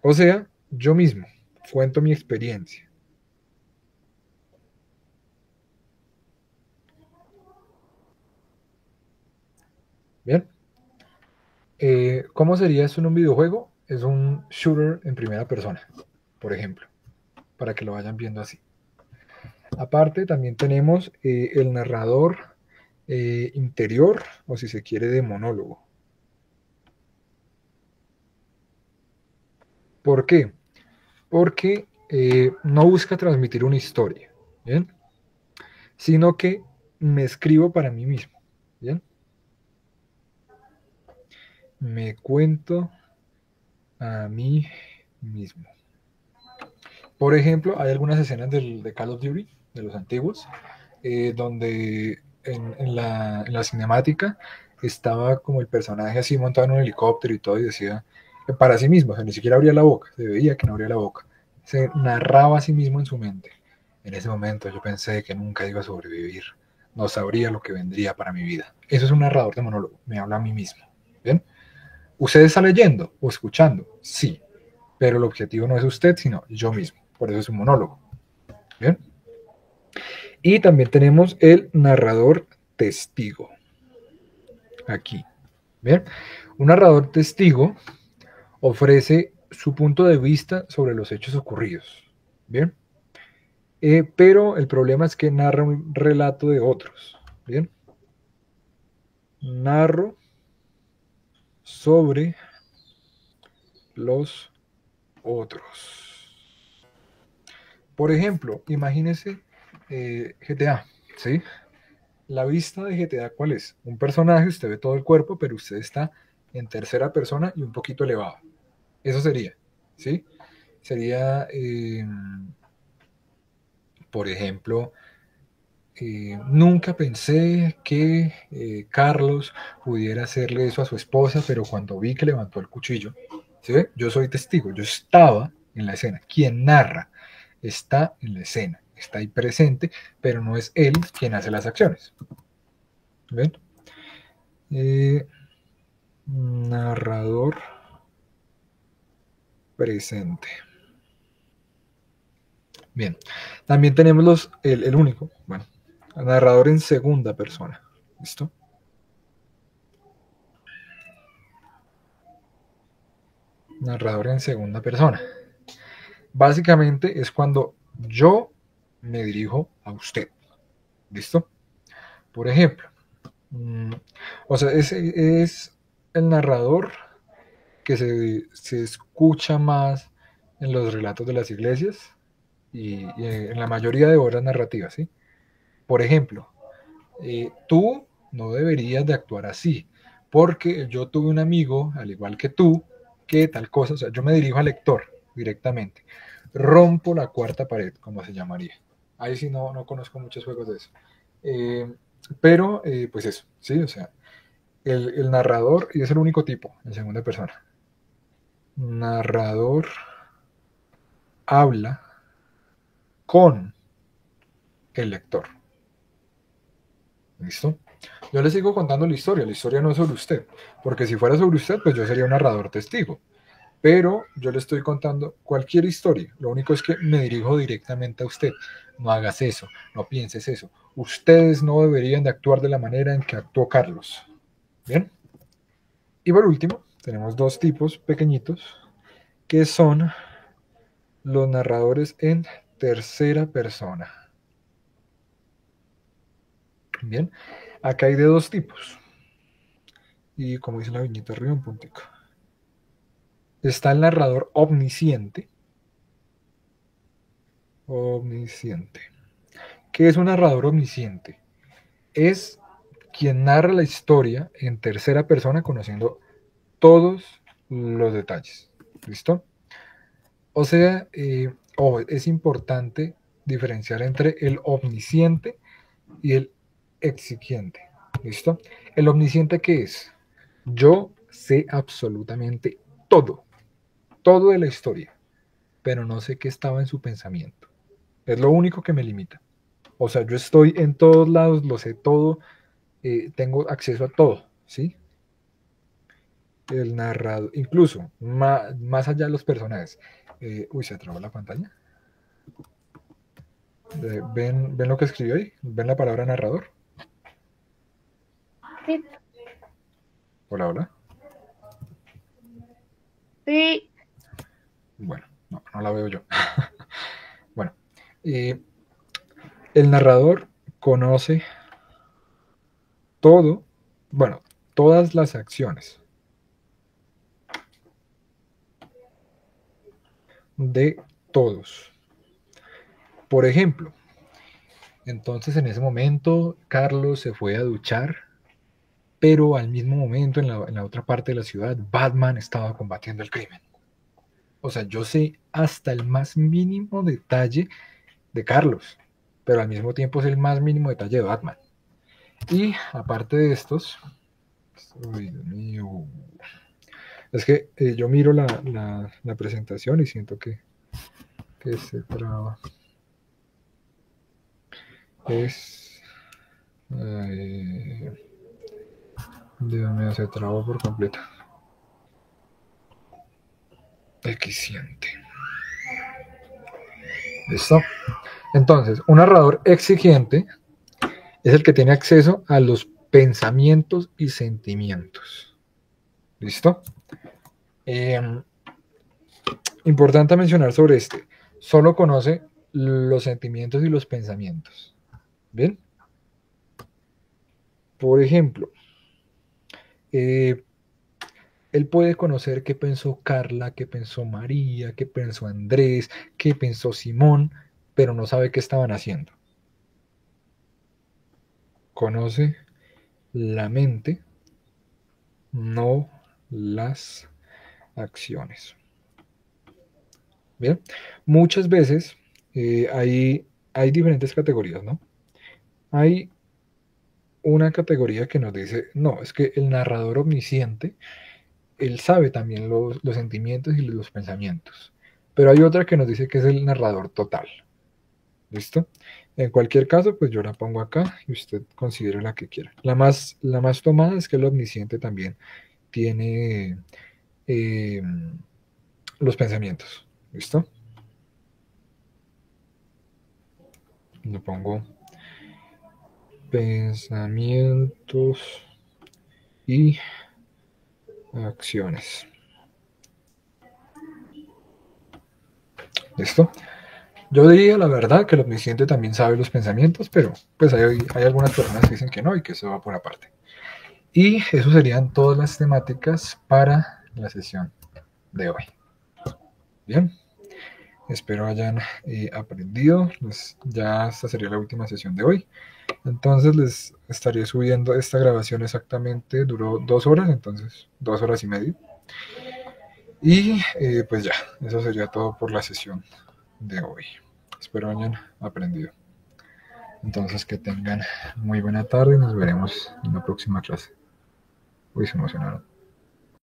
O sea, yo mismo cuento mi experiencia. Bien. ¿Cómo sería esto en un videojuego? Es un shooter en primera persona, por ejemplo, para que lo vayan viendo así. Aparte, también tenemos el narrador interior, o si se quiere, de monólogo. ¿Por qué? Porque no busca transmitir una historia, ¿bien? Sino que me escribo para mí mismo, ¿bien? Me cuento a mí mismo. Por ejemplo, hay algunas escenas de Call of Duty, de los antiguos, donde en la cinemática estaba como el personaje así montado en un helicóptero y todo, y decía para sí mismo, o sea, ni siquiera abría la boca, se veía que no abría la boca, se narraba a sí mismo en su mente. En ese momento yo pensé que nunca iba a sobrevivir, no sabría lo que vendría para mi vida. Eso es un narrador de monólogo, me habla a mí mismo. ¿Bien? ¿Usted está leyendo o escuchando? Sí, pero el objetivo no es usted, sino yo mismo. Por eso es un monólogo. ¿Bien? Y también tenemos el narrador testigo. Aquí. ¿Bien? Un narrador testigo ofrece su punto de vista sobre los hechos ocurridos. ¿Bien? Pero el problema es que narra un relato de otros. ¿Bien? Narro sobre los otros. Por ejemplo, imagínese GTA, ¿sí? La vista de GTA, ¿cuál es? Un personaje, usted ve todo el cuerpo, pero usted está en tercera persona y un poquito elevado. Eso sería, ¿sí? Sería, por ejemplo, nunca pensé que Carlos pudiera hacerle eso a su esposa, pero cuando vi que levantó el cuchillo, ¿sí ve? Yo soy testigo, yo estaba en la escena. Quien narra está en la escena, está ahí presente, pero no es él quien hace las acciones. ¿Ven? Narrador presente. Bien, también tenemos el único, bueno, narrador en segunda persona. ¿Listo? Narrador en segunda persona. Básicamente es cuando yo me dirijo a usted. ¿Listo? Por ejemplo, o sea, ese es el narrador que se escucha más en los relatos de las iglesias y en la mayoría de obras narrativas, ¿sí? Por ejemplo, tú no deberías de actuar así, porque yo tuve un amigo, al igual que tú, que tal cosa, o sea, yo me dirijo al lector directamente, rompo la cuarta pared, como se llamaría. Ahí sí no conozco muchos juegos de eso. Pero, pues eso, ¿sí? O sea, el narrador, y es el único tipo en segunda persona. Narrador habla con el lector. ¿Listo? Yo le sigo contando la historia no es sobre usted, porque si fuera sobre usted, pues yo sería un narrador testigo, pero yo le estoy contando cualquier historia, lo único es que me dirijo directamente a usted, no hagas eso, no pienses eso, ustedes no deberían de actuar de la manera en que actuó Carlos, ¿bien? Y por último, tenemos dos tipos pequeñitos, que son los narradores en tercera persona, ¿bien? Acá hay de dos tipos, y como dice la viñeta arriba, un puntico. Está el narrador omnisciente. Omnisciente. ¿Qué es un narrador omnisciente? Es quien narra la historia en tercera persona conociendo todos los detalles. ¿Listo? O sea, es importante diferenciar entre el omnisciente y el exigente. ¿Listo? ¿El omnisciente qué es? Yo sé absolutamente todo, todo de la historia, pero no sé qué estaba en su pensamiento. Es lo único que me limita. O sea, yo estoy en todos lados, lo sé todo, tengo acceso a todo, ¿sí? El narrador, incluso más allá de los personajes. Uy, se trabó la pantalla. ¿Ven lo que escribió ahí? ¿Ven la palabra narrador? Sí. Hola, hola. Sí. Bueno, no la veo yo. Bueno, el narrador conoce todo, bueno, todas las acciones de todos. Por ejemplo, entonces en ese momento Carlos se fue a duchar, pero al mismo momento en la otra parte de la ciudad Batman estaba combatiendo el crimen. O sea, yo sé hasta el más mínimo detalle de Carlos, pero al mismo tiempo es el más mínimo detalle de Batman. Y aparte de estos, uy, Dios mío, es que yo miro la presentación y siento que se traba. Es... Dios mío, se trabó por completo. Exigente. ¿Listo? Entonces, un narrador exigente es el que tiene acceso a los pensamientos y sentimientos. ¿Listo? Importante mencionar sobre este. Solo conoce los sentimientos y los pensamientos. ¿Bien? Por ejemplo, él puede conocer qué pensó Carla, qué pensó María, qué pensó Andrés, qué pensó Simón, pero no sabe qué estaban haciendo. Conoce la mente, no las acciones. Bien, muchas veces hay diferentes categorías, ¿no? Hay una categoría que nos dice, no, es que el narrador omnisciente, él sabe también los sentimientos y los pensamientos. Pero hay otra que nos dice que es el narrador total. ¿Listo? En cualquier caso, pues yo la pongo acá y usted considere la que quiera. La más tomada es que el omnisciente también tiene los pensamientos. ¿Listo? Le pongo pensamientos y acciones. ¿Listo? Yo diría la verdad que el omnisciente también sabe los pensamientos, pero pues hay algunas personas que dicen que no y que eso va por aparte. Y eso serían todas las temáticas para la sesión de hoy. Bien, espero hayan aprendido. Ya esta sería la última sesión de hoy. Entonces les estaré subiendo esta grabación exactamente, duró 2 horas, entonces 2 horas y media. Y pues ya, eso sería todo por la sesión de hoy. Espero hayan aprendido. Entonces que tengan muy buena tarde y nos veremos en la próxima clase. Uy, se emocionaron.